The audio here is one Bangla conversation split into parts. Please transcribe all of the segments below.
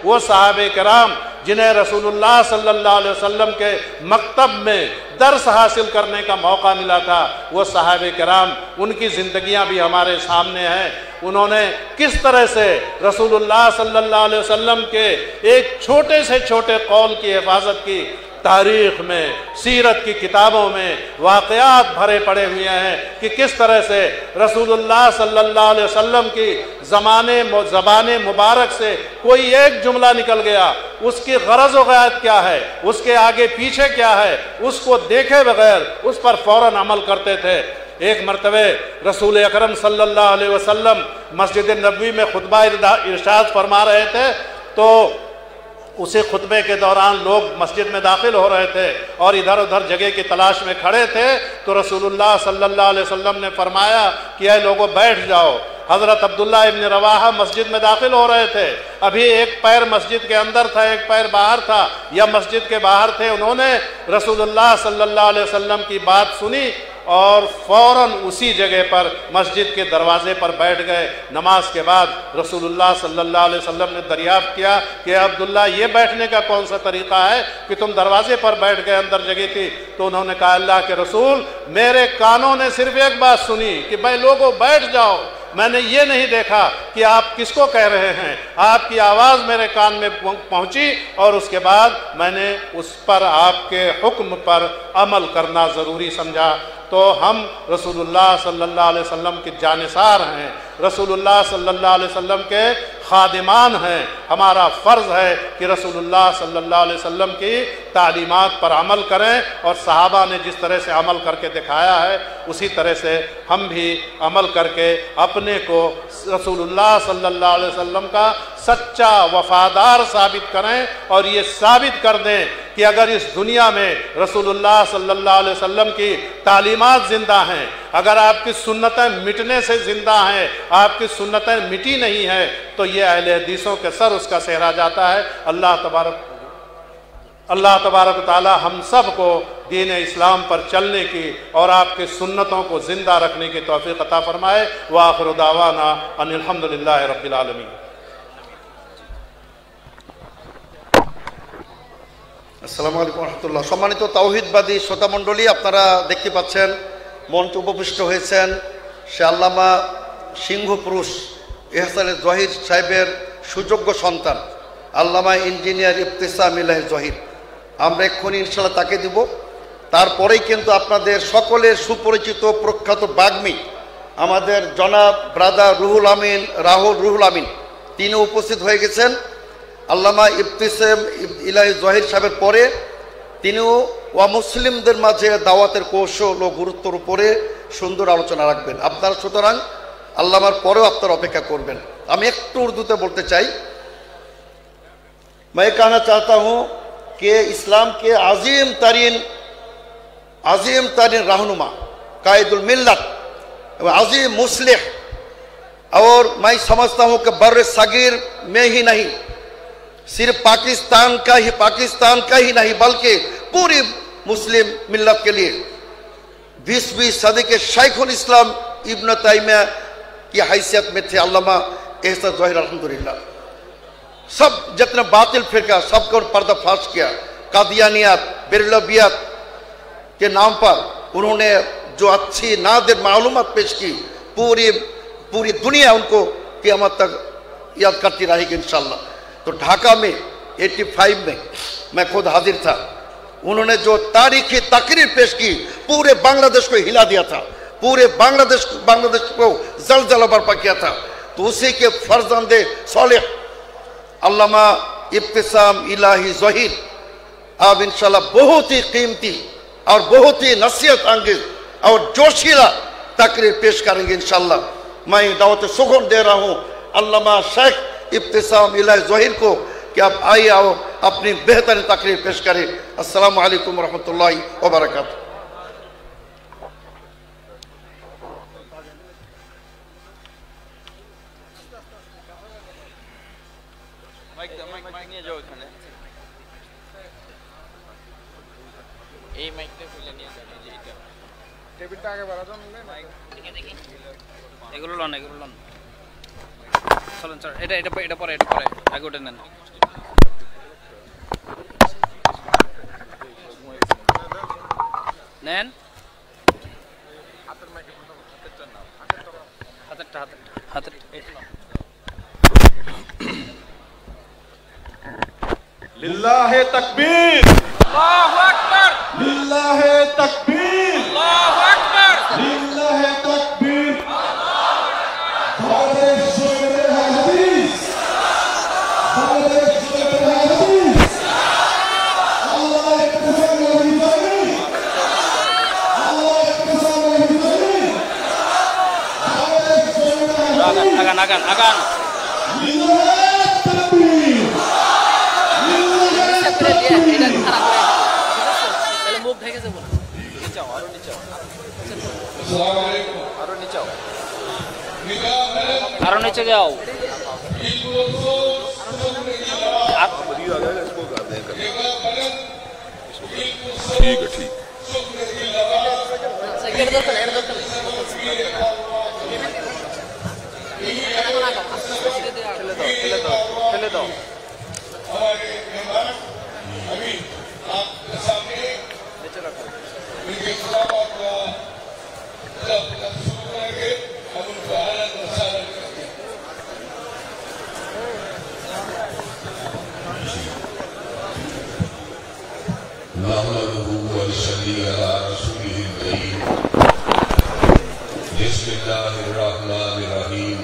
वो सहाबे किराम जिन्हें रसूलुल्लाह सल्लल्लाहु अलैहि वसल्लम के मकतब में दर्स हासिल करने का मौका मिला था, वो सहाबे किराम, उनकी ज़िंदगियाँ भी हमारे सामने हैं। उन्होंने किस तरह से रसूलुल्लाह सल्लल्लाहु अलैहि वसल्लम के एक छोटे से छोटे कौल की हिफाजत की। तारीख़ में, सीरत की किताबों में वाक़यात भरे पड़े हुए हैं कि किस तरह से रसूलुल्लाह सल्लल्लाहु अलैहि वसल्लम की ज़बान मुबारक से कोई एक जुमला निकल गया, उसकी गरज़ व गायत क्या है, उसके आगे पीछे क्या है, उसको देखे बगैर उस पर फ़ौरन अमल करते थे। एक मरतबे रसूल अकरम सल्लल्लाहु अलैहि वसल्लम मस्जिद नबवी में खुतबा इरशाद फरमा रहे थे, तो उसी खुतबे के दौरान लोग मस्जिद में दाखिल हो रहे थे और इधर उधर जगह की तलाश में खड़े थे। तो रसूलुल्लाह सल्लल्लाहु अलैहि वसल्लम ने फरमाया कि ऐ लोगों बैठ जाओ। हज़रत अब्दुल्ला इब्न रवाहा मस्जिद में दाखिल हो रहे थे, अभी एक पैर मस्जिद के अंदर था, एक पैर बाहर था या मस्जिद के बाहर थे। उन्होंने रसूलुल्लाह सल्लल्लाहु अलैहि वसल्लम की बात सुनी और फ़ौरन उसी जगह पर मस्जिद के दरवाज़े पर बैठ गए। नमाज के बाद रसूलुल्लाह सल्लल्लाहु अलैहि वसल्लम ने दरियाफ़्त किया कि अब्दुल्ला ये बैठने का कौन सा तरीक़ा है कि तुम दरवाज़े पर बैठ गए, अंदर जगह थी। तो उन्होंने कहा अल्लाह के रसूल, मेरे कानों ने सिर्फ एक बात सुनी कि भाई लोगों बैठ जाओ, मैंने ये नहीं देखा कि आप किसको कह रहे हैं। आपकी आवाज़ मेरे कान में पहुंची और उसके बाद मैंने उस पर आपके हुक्म पर अमल करना ज़रूरी समझा। तो हम रसूलुल्लाह सल्लल्लाहु अलैहि वसल्लम के जानिसार हैं, रसूलुल्लाह सल्लल्लाहु अलैहि वसल्लम के खादिमान हैं। हमारा फ़र्ज़ है कि रसूलुल्लाह सल्लल्लाहु अलैहि वसल्लम की तालीमात पर अमल करें और सहाबा ने जिस तरह से अमल करके दिखाया है उसी तरह से हम भी अमल करके अपने को रसूलुल्लाह सल्लल्लाहु अलैहि वसल्लम का सच्चा वफ़ादार साबित करें और ये साबित कर दें कि अगर इस दुनिया में रसूलुल्लाह सल्लल्लाहु अलैहि वसल्लम की तालीमात ज़िंदा हैं, अगर आपकी सुन्नतें मिटने से ज़िंदा हैं, आपकी सुन्नतें मिटी नहीं है, तो ये अहले हदीसों के सर उसका सेहरा जाता है। अल्लाह तबारक ताला हम सब को दीन इस्लाम पर चलने की और आपके सुन्नतों को ज़िंदा रखने की तौफीक अता फरमाए। व आखिरु दावाना अनिल हम्दुलिल्लाहि रब्बिल आलमीन। আসসালামু আলাইকুম রহমতুল্লাহ। সম্মানিত তাওহীদবাদী শ্রোতা মণ্ডলী, আপনারা দেখতে পাচ্ছেন মঞ্চে উপবিষ্ট হয়েছেন সে আল্লামা সিংহ পুরুষ এহসান জহির সাহেবের সুযোগ্য সন্তান আল্লামা ইঞ্জিনিয়ার ইবতিসাম ইলাহি জহির। আমরা এক্ষুনি ইনশাআল্লাহ তাকে দিব। তারপরেই কিন্তু আপনাদের সকলের সুপরিচিত প্রখ্যাত বাগ্মী আমাদের জনাব ব্রাদার রাহুল আমিন তিনি উপস্থিত হয়ে গেছেন। আল্লামা ইবতিসাম ইলাহি জহির সাহেবের পরে তিনিও মুসলিমদের মাঝে দাওয়াতের কৌশল ও গুরুত্বের উপরে সুন্দর আলোচনা রাখবেন। আপনারা সুতরাং আল্লামার পরেও আপনারা অপেক্ষা করবেন। আমি একটু উর্দুতে বলতে চাই। मैं कहना चाहता हूँ कि इस्लाम के अजीम तरीन रहनुमा कायदुल मिल्लत अजीम मुस्लिह, और मैं समझता हूँ कि बर्र सगीर में ही नहीं, सिर्फ पाकिस्तान का ही नहीं बल्कि पूरी मुस्लिम मिल्लत के लिए 20वीं सदी के शेखुल इस्लाम इब्न तैमिया की हैसियत में थे अल्लामा एहसान जहीर अल्हम्दुलिल्लाह। सब जितने बातिल फिरका सबको पर्दाफाश किया। कादियानियत बिरलवियत के नाम पर उन्होंने जो अच्छी नादिर मालूमात पेश की, पूरी दुनिया उनको क़यामत तक याद करती रहेगी इंशाअल्लाह। तो ढाका में 85 में मैं खुद हाजिर था। उन्होंने जो तारीखी तकरीर पेश की पूरे बांग्लादेश को हिला दिया था, पूरे बांग्लादेश को जलजला बर्पा किया था। तो उसी के फर्जंदे सालेह अल्लामा इब्तिसाम इलाही जहीर अब इंशाल्लाह बहुत ही कीमती और बहुत ही नसीहत अंगेज और जोशीला तकरीर पेश करेंगे इंशाल्लाह। मैं दावत सुगुन दे रहा हूँ अल्लामा शेख इब्तिसाम इलाही जहीर को कि आप आइए आओ अपनी बेहतरीन तकरीर पेश करें। अस्सलामु अलैकुम रहमतुल्लाहि व बरकातुहू। এগুলো লন চলুন স্যার, এটা পরে আগে ওটা নেন। নেন लिल्लाहे तकबीर, अल्लाहु अकबर, लिल्लाहे तकबीर, अल्लाहु अकबर, लिल्लाहे तकबीर। भारत शुक्र है हदीस, भारत शुक्र है हदीस। अल्लाह एक कसम नहीं जानी, अल्लाह एक कसम नहीं जानी। भारत शुक्र है हदीस। আগান लिल्लाहे तकबीर, মুখ ঢেকে যাবো না নিচাও আরো নিচাও अस्सलाम वालेकुम। আরো নিচাও निगाह मेरे আরো নিচে যাও ठीक है ठीक সেকেন্ড দরকার এর দরকার ফেলে দাও अभी आपके सामने নিচে রাখো उनके खिलाफत को जब शुरू करेंगे हम उनको हालत मसाला करेंगे। नहमदुहु व नसल्ली अला रसूलिहिल करीम। बिस्मिल्लाहिर रहमानिर रहीम।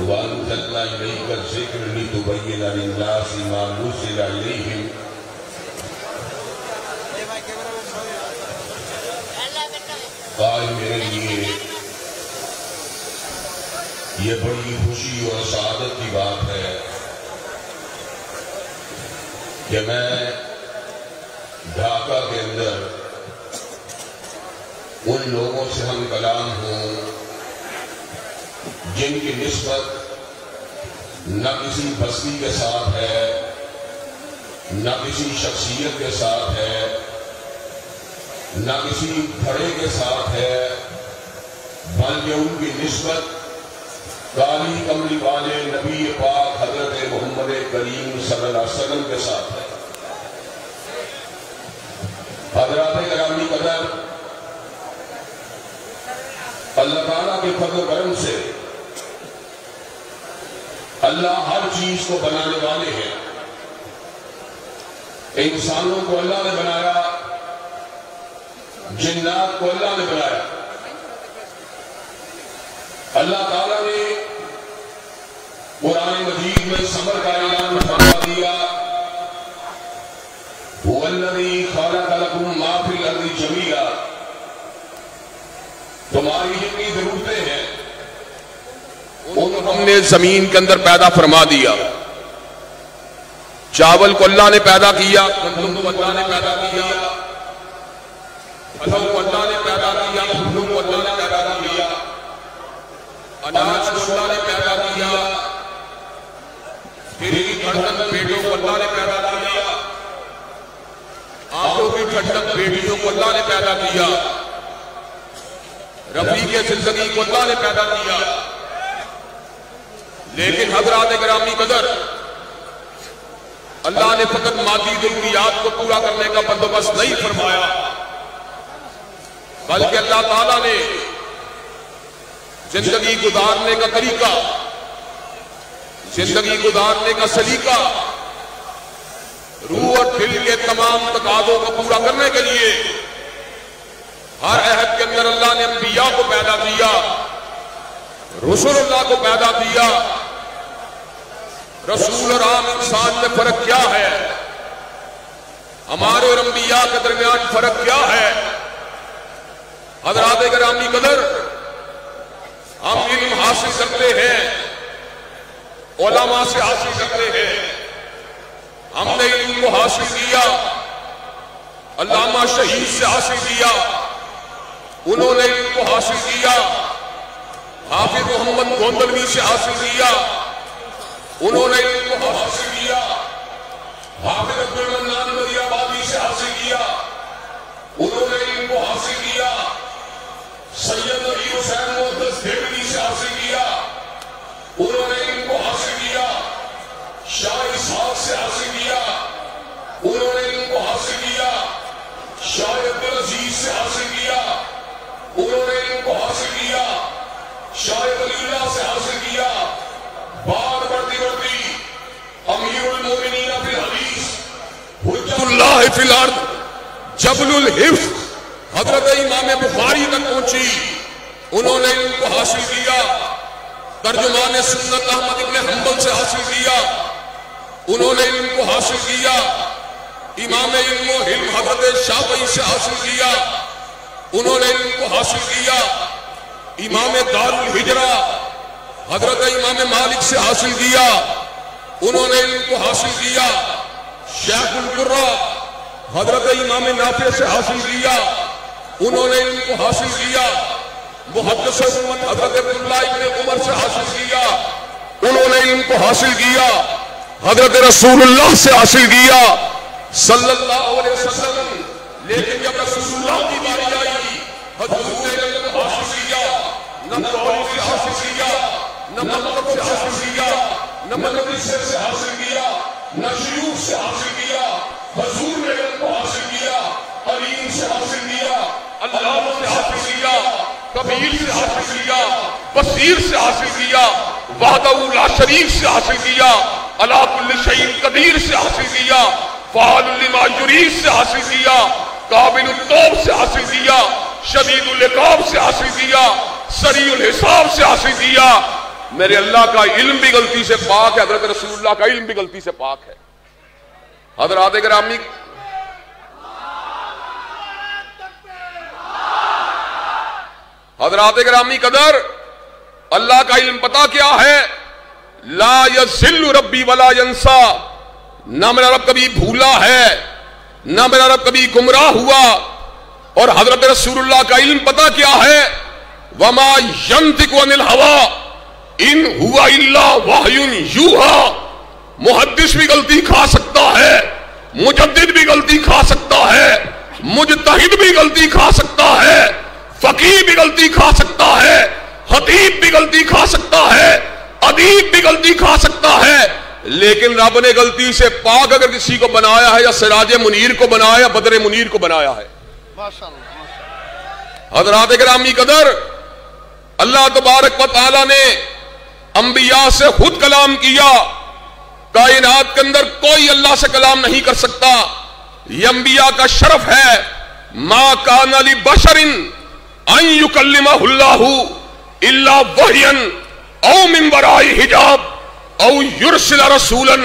वअंज़लना इलैका ज़िक्र लितुबय्यिना लिन्नासि मा नुज़्ज़िला इलैहिम। आज मेरे लिए ये बड़ी खुशी और सआदत की बात है कि मैं ढाका के अंदर उन लोगों से हम कलाम हूं जिनकी निस्बत न किसी बस्ती के साथ है, न किसी शख्सियत के साथ है, न किसी खड़े के साथ है, बल्कि उनकी निस्बत काली कमली वाले नबी पाक हजरत मोहम्मद करीम सल्लल्लाहु अलैहि वसल्लम के साथ है। हजरात करामी कदर, अल्लाह ताला के फज़ल करम से अल्लाह हर चीज को बनाने वाले हैं। इंसानों को अल्लाह ने बनाया, जिन्नात को अल्लाह ने बनाया। अल्लाह ताला ने कुरान मजीद में सब्र का ऐलान फरमा दिया, हुवल्लज़ी खलक़ लकुम मा फिल अर्ज़ि जमीआ। तुम्हारी जितनी जरूरतें हैं उनको हमने जमीन के अंदर पैदा फरमा दिया। चावल को अल्लाह ने पैदा किया, गंदम को अल्लाह ने पैदा किया, फलों को अल्लाह ने पैदा किया, फूलों को अल्लाह ने पैदा किया, अनाज को अल्लाह ने पैदा किया, तेरी धड़कन बेटों को अल्लाह ने पैदा किया, आंखों की ठंडक बेटियों को अल्लाह ने पैदा किया, रफी के जिंदगी को अल्लाह ने पैदा किया। लेकिन हज़रात गिरामी कदर, अल्लाह ने फकत मादी जरूरियात को पूरा करने का बंदोबस्त नहीं फरमाया, बल्कि अल्लाह ताला ने जिंदगी गुजारने का तरीका, जिंदगी गुजारने का सलीका, रूह और दिल के तमाम तकाज़ों को पूरा करने के लिए हर अहद के अंदर अल्लाह ने अंबिया को पैदा किया, रसूलुल्लाह को पैदा किया। रसूल और आम इंसान में फर्क क्या है? हमारे और अंबिया के दरमियान फर्क क्या है? हज़रात गिरामी कदर, हम इल्म हासिल करते हैं, उलमा से हासिल करते हैं। हमने इल्म को हासिल किया, अल्लामा शहीद से हासिल किया, उन्होंने इल्म को हासिल किया, हाफिज मोहम्मद गोंदलवी से हासिल किया, उन्होंने इल्म को हासिल किया, हाफिज अब्दुल मन्नान नदियाबादी से हासिल किया, उन्होंने इल्म को हासिल किया, सैयद अली हुसैन मुहद्दिस देवली से हासिल किया, उन्होंने इल्म को हासिल किया, शाह इसहाक से हासिल किया, शाह वलीउल्लाह से हासिल किया। बात बढ़ती बढ़ती अमीरुल मोमिनीन फिल हदीस हुज्जतुल्लाह फिल अर्द जबलुल हिफ्ज हजरत इमाम बुखारी तक पहुंची। उन्होंने इनको हासिल किया। तर्जुमान सुन्नत अहमद इब्न हंबल से हासिल किया। उन्होंने इनको हासिल किया। इमाम इल्म हजरत शाफई से हासिल किया। उन्होंने इनको हासिल किया। इमाम दारुल हिजरा हजरत इमाम मालिक से हासिल किया। उन्होंने इनको हासिल किया। शेखुल कुर्रा हजरत इमाम नाफे से हासिल किया। उन्होंने इनको हासिल किया। मुहद्दिस उम्मत हजरत अब्दुल्लाह इब्न उमर से हासिल किया। उन्होंने इनको हासिल किया। हजरत रसूलुल्लाह से हासिल किया सल्लल्लाहु अलैहि वसल्लम। लेकिन जब रसूलुल्लाह की बारी आई हजूर ने इनको हासिल किया। न तौरीत से हासिल किया, न मकतब से हासिल किया, न मदरसे से हासिल किया, न शयूख से हासिल किया। हजूर ने इनको हासिल किया। अलीम से हासिल किया, अल्लाह से हासिल किया, कबीर से हासिल किया, बसीर से हासिल किया, वहदहू ला शरीक से हासिल किया, अला कुल्लि शैइन कदीर से हासिल किया, फ़ाअलुल लिमा युरीद से हासिल किया, काबिलुत तौब से हासिल किया, शदीदुल इक़ाब से हासिल किया, सरीउल हिसाब से हासिल किया। मेरे अल्लाह का इल्म भी गलती से पाक है, हजरत रसूलुल्लाह का इल्म भी गलती से पाक है। हजरात गिरामी, हजरात गिरामी कदर, अल्लाह का इल्म पता क्या है? ला यज़िल्लु रब्बी वला यंसा, ना मेरा रब कभी भूला है, ना मेरा रब कभी गुमराह हुआ। और हजरत रसूलुल्लाह का इल्म पता क्या है? वमा यंतिकु अनिल हवा इन हुआ इल्ला वहयुन यूहा। मुहद्दिस भी गलती खा सकता है, मुजद्दिद भी गलती खा सकता है, मुजतहिद भी गलती खा सकता है, फकीह भी गलती खा सकता है, खतीब भी गलती खा सकता है, अदीब भी गलती खा सकता है। लेकिन रब ने गलती से पाक अगर किसी को बनाया है, या सिराज मुनीर को बनाया, या बदर मुनीर को बनाया है। हजरात गिरामी कदर, अल्लाह तबारक व तआला ने अंबिया से खुद कलाम किया। कायनात के अंदर कोई अल्लाह से कलाम नहीं कर सकता। यह अंबिया का शरफ है। मा काना लि बशरिन अन युकल्लिमहुल्लाहु इल्ला वहयन औ मिन वराई हिजाब औ युरसिल रसूलन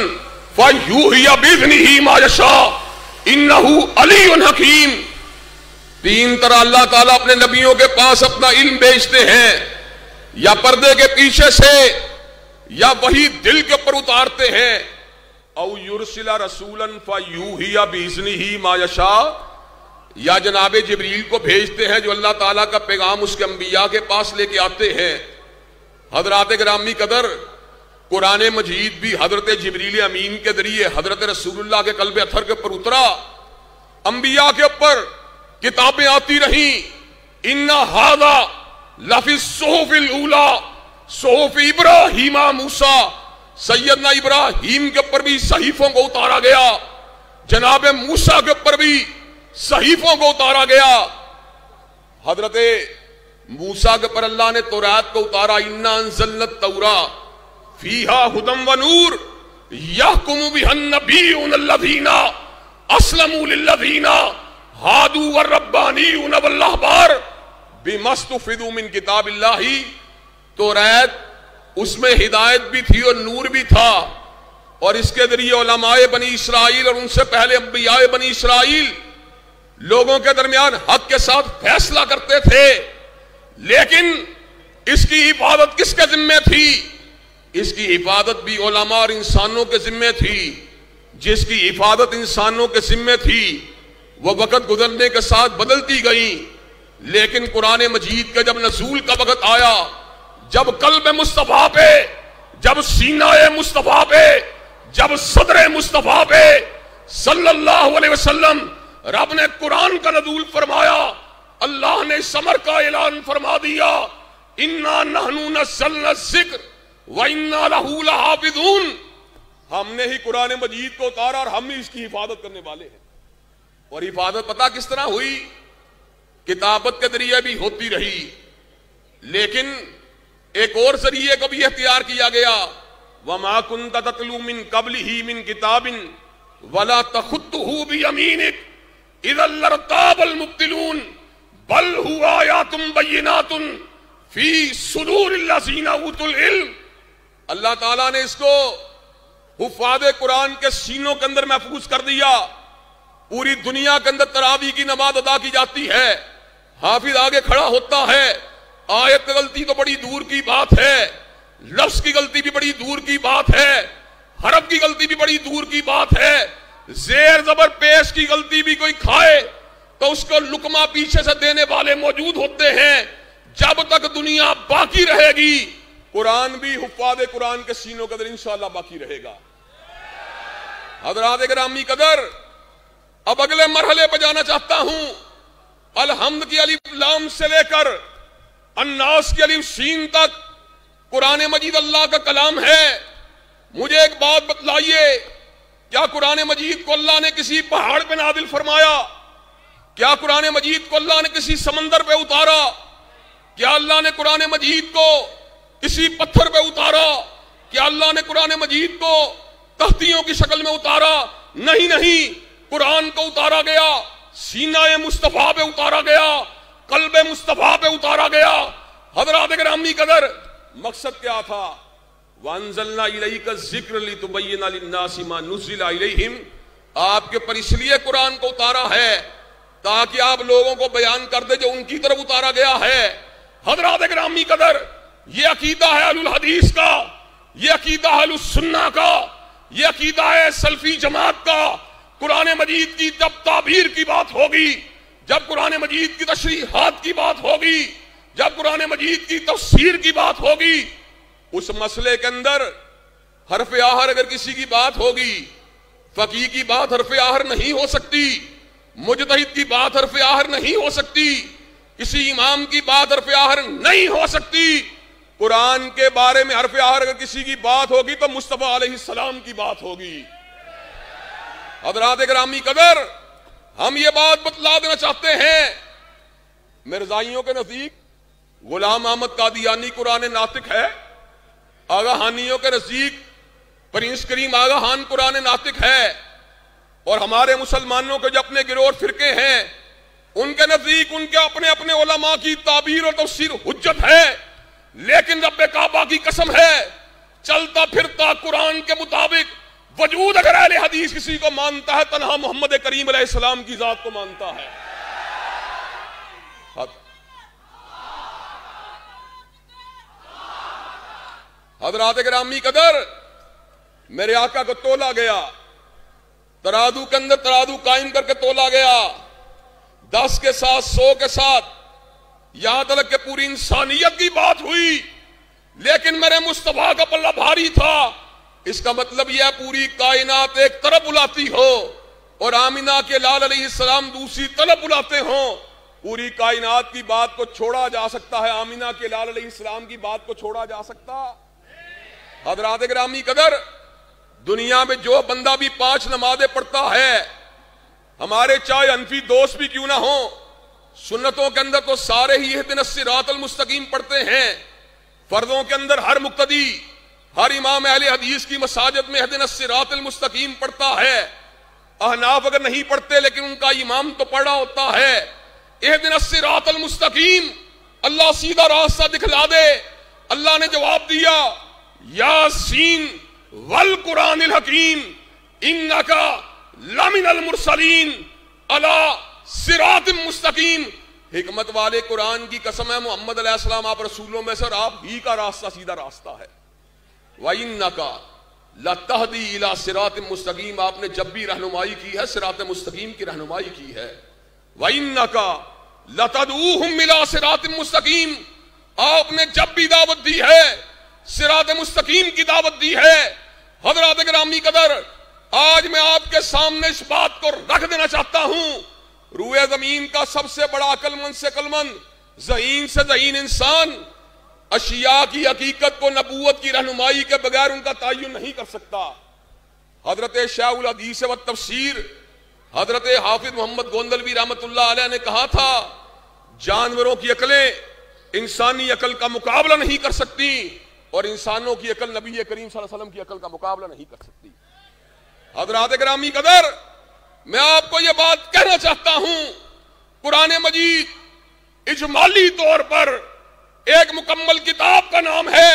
फयूहिया बिइज़्निही मा यशा इन्नहु अलीयुन हकीम। तीन तरह अल्लाह ताला अपने नबियों के पास अपना इल्म भेजते हैं, या पर्दे के पीछे से, या वही दिल के ऊपर उतारते हैं। औ युरसिला रसूलन फयूहिया बिइज़्निही मा यशा, या जनाबे जिब्रील को भेजते हैं जो अल्लाह ताला का पैगाम उसके अंबिया के पास लेके आते हैं। हजरात गिरामी कदर, कुरान मजीद भी हजरत जिब्रील अमीन के जरिए हजरत रसूलुल्लाह के कल्बे अथर के ऊपर उतरा। अंबिया के ऊपर किताबें आती रही। इन्ना हादा लफी सुहुफिल ऊला सुहुफ इब्राहीमा मूसा। सैयदना इब्राहीम के ऊपर भी सहीफों को उतारा गया, जनाब मूसा के ऊपर भी सहीफों को उतारा गया। हजरत मूसा के ऊपर अल्लाह ने तौरात को उतारा। इन्ना अंज़लना तौरा फीहा हुदम व नूर यहकुमु बिहन नबियुन अल्लज़ीना अस्लमू लिल्लज़ीना हादू व रब्बानीयुन वल अहबार बिमस्तुफिदू मिन किताबिल्लाही। तौरात उसमें हिदायत भी थी और नूर भी था, और इसके जरिए उलमाए बनी इसराइल और उनसे पहले अंबियाए बनी इसराइल लोगों के दरमियान हक के साथ फैसला करते थे। लेकिन इसकी हिफाजत किसके जिम्मे थी? इसकी हिफाजत भी उलमा और इंसानों के जिम्मे थी। जिसकी हिफाजत इंसानों के जिम्मे थी वह वक्त गुजरने के साथ बदलती गई। लेकिन कुरान मजीद का जब नज़ूल का वक्त आया, जब कल्ब मुस्तफा पे, जब सीनाए मुस्तफा पे, जब सदर मुस्तफा पे सल्लल्लाहु अलैहि वसल्लम रब ने कुरान का नज़ूल फरमाया, अल्लाह ने समर का ऐलान फरमा दिया, इन्ना नहनु नज़्ज़लना ज़िक्र व इन्ना लहू लहाफ़िज़ून। हमने ही कुरान मजीद को उतारा और हम ही इसकी हिफाजत करने वाले हैं। और हिफाजत पता किस तरह हुई? किताबत के जरिए भी होती रही, लेकिन एक और जरिए को भी इख्तियार किया गया, वमा कुन्ता ततलू मिन क़ब्लिही मिन किताबिन वला तखुत्तुहू बियमीनिक इज़ल लरताबल मुब्तिलून बल हुवा आयातुम बय्यिनातुन फी सुदूरिल लज़ीना उतुल इल्म। अल्लाह ताला ने इसको हुफ़ाज़े कुरान के सीनों के अंदर महफूज कर दिया। पूरी दुनिया के अंदर तरावी की नमाज अदा की जाती है, हाफिज आगे खड़ा होता है, आयत की गलती तो बड़ी दूर की बात है, लफ्ज की गलती भी बड़ी दूर की बात है, हरफ की गलती भी बड़ी दूर की बात है, जेर जबर पेश की गलती भी कोई खाए तो उसको लुकमा पीछे से देने वाले मौजूद होते हैं। जब तक दुनिया बाकी रहेगी, कुरान भी हुफ़ाज़े कुरान के सीनों के अंदर इंशाअल्लाह बाकी रहेगा। हज़रात गिरामी कदर, अब अगले मरहले पर जाना चाहता हूं। अलहम्द की अलिफ लाम से लेकर अन्नास की अलिफ सीन तक कुरान मजीद अल्लाह का कलाम है। मुझे एक बात बतलाइए, क्या कुरान मजीद को अल्लाह ने किसी पहाड़ पे नादिल फरमाया? क्या कुरान मजीद को अल्लाह ने किसी समंदर पे उतारा? क्या अल्लाह ने कुरान मजीद को किसी पत्थर पे उतारा? क्या अल्लाह ने कुरान मजीद को तख्तियों की शक्ल में उतारा? नहीं नहीं, कुरान को उतारा गया, सीना मुस्तफा पे उतारा गया, कल्बे मुस्तफा पे उतारा गया। हज़रात गिरामी कदर, मकसद क्या था? वअंज़लना इलैका ज़िक्र लितुबय्यिना लिन्नासि मा नुज़्ज़िला इलैहिम। आपके पर इसलिए कुरान को उतारा है ताकि आप लोगों को बयान कर दे जो उनकी तरफ उतारा गया है। हज़रात गिरामी कदर, ये अकीदा है अहलुल हदीस का, ये अकीदा है अहलुस सुन्ना का, ये अकीदा है सलफी जमात का। कुरान मजीद की जब ताबीर की बात होगी, जब कुरान मजीद की तशरीहात की बात होगी, जब कुरान मजीद की तफसीर की बात होगी, उस मसले के अंदर हरफ आहर अगर किसी की बात होगी, फकीह की बात हरफ आहर नहीं हो सकती, मुजतहिद की बात हरफ आहर नहीं हो सकती, किसी इमाम की बात हरफ आहर नहीं हो सकती। कुरान के बारे में हरफ आहर अगर किसी की बात होगी तो मुस्तफा अलैहिस्सलाम की बात होगी। हज़रात गिरामी कदर, हम ये बात बतला देना चाहते हैं, मिर्जाइयों के नजदीक गुलाम अहमद कादियानी कुरान नातिक है, आगाहानियों के नजदीक प्रिंस करीम आगा खान कुरान नातिक है, और हमारे मुसलमानों के जो अपने गिरोह फिरके हैं उनके नजदीक उनके अपने अपने उलमा की ताबीर और तफसीर हुज्जत है। लेकिन रब्बे काबा की कसम है, चलता फिरता कुरान के मुताबिक वजूद अगर अहले हदीस किसी को मानता है, तन्हा मोहम्मद करीम अलैहिस्सलाम की जात को मानता है। हज़रात गिरामी कदर, मेरे आका को तोला गया, तराजू के अंदर तराजू कायम करके तोला गया, 10 के साथ 100 के साथ, यहां तक कि पूरी इंसानियत की बात हुई, लेकिन मेरे मुस्तफा का पल्ला भारी था। इसका मतलब यह पूरी कायनात एक तरफ बुलाती हो और आमिना के लाल अलैहिस्सलाम दूसरी तरफ बुलाते हो, पूरी कायनात की बात को छोड़ा जा सकता है, आमिना के लाल अलैहिस्सलाम की बात को छोड़ा जा सकता? हज़रात गिरामी कदर, दुनिया में जो बंदा भी 5 नमाजें पढ़ता है, हमारे चाहे अनफी दोस्त भी क्यों ना हो, सुन्नतों के अंदर तो सारे ही इहदिनस सिरातल मुस्तकीम पढ़ते हैं। फर्जों के अंदर हर मुक्तदी, हर इमाम अहले हदीस की मसाजिद में इहदिनस सिरातल मुस्तकीम पढ़ता है। अहनाफ अगर नहीं पढ़ते लेकिन उनका इमाम तो पढ़ा होता है। इहदिनस सिरातल मुस्तकीम, अल्लाह सीधा रास्ता दिखला दे। अल्लाह ने जवाब दिया, यासीन वल कुरानिल हकीम इन्नका लमिनल मुरसलीन अला सिरातिम मुस्तकीम। हिकमत वाले कुरान की कसम है, मोहम्मद अलैहिस्सलाम आप रसूलों में से और आप ही का रास्ता सीधा रास्ता है। व इन्नका लतहदी इला सिरातिम मुस्तकीम, आपने जब भी रहनुमाई की है सिरात मुस्तकीम की रहनुमाई की है। व इन्नका लतदऊहुम इला सिरातिम मुस्तकीम, आपने जब भी दावत दी है सिरात मुस्तकीम की दावत दी है। हज़रात गिरामी कदर, आज मैं आपके सामने इस बात को रख देना चाहता हूं, रूए जमीन का सबसे बड़ा अक्लमंद से अक्लमंद, ज़हीन से ज़हीन इंसान अशिया की हकीकत को नबूवत की रहनुमाई के बगैर उनका तयन नहीं कर सकता। हजरत शाहुल हदीस व तफसीर हजरत हाफिज मोहम्मद गोंदलवी रहमतुल्लाह अलैह ने कहा था, जानवरों की अकलें इंसानी अकल का मुकाबला नहीं कर सकती और इंसानों की अकल नबी करीम सल्लल्लाहु अलैहि वसल्लम की अकल का मुकाबला नहीं कर सकती। हज़रात गिरामी कदर, मैं आपको यह बात कहना चाहता हूं, कुरान मजीद इजमाली तौर पर एक मुकम्मल किताब का नाम है,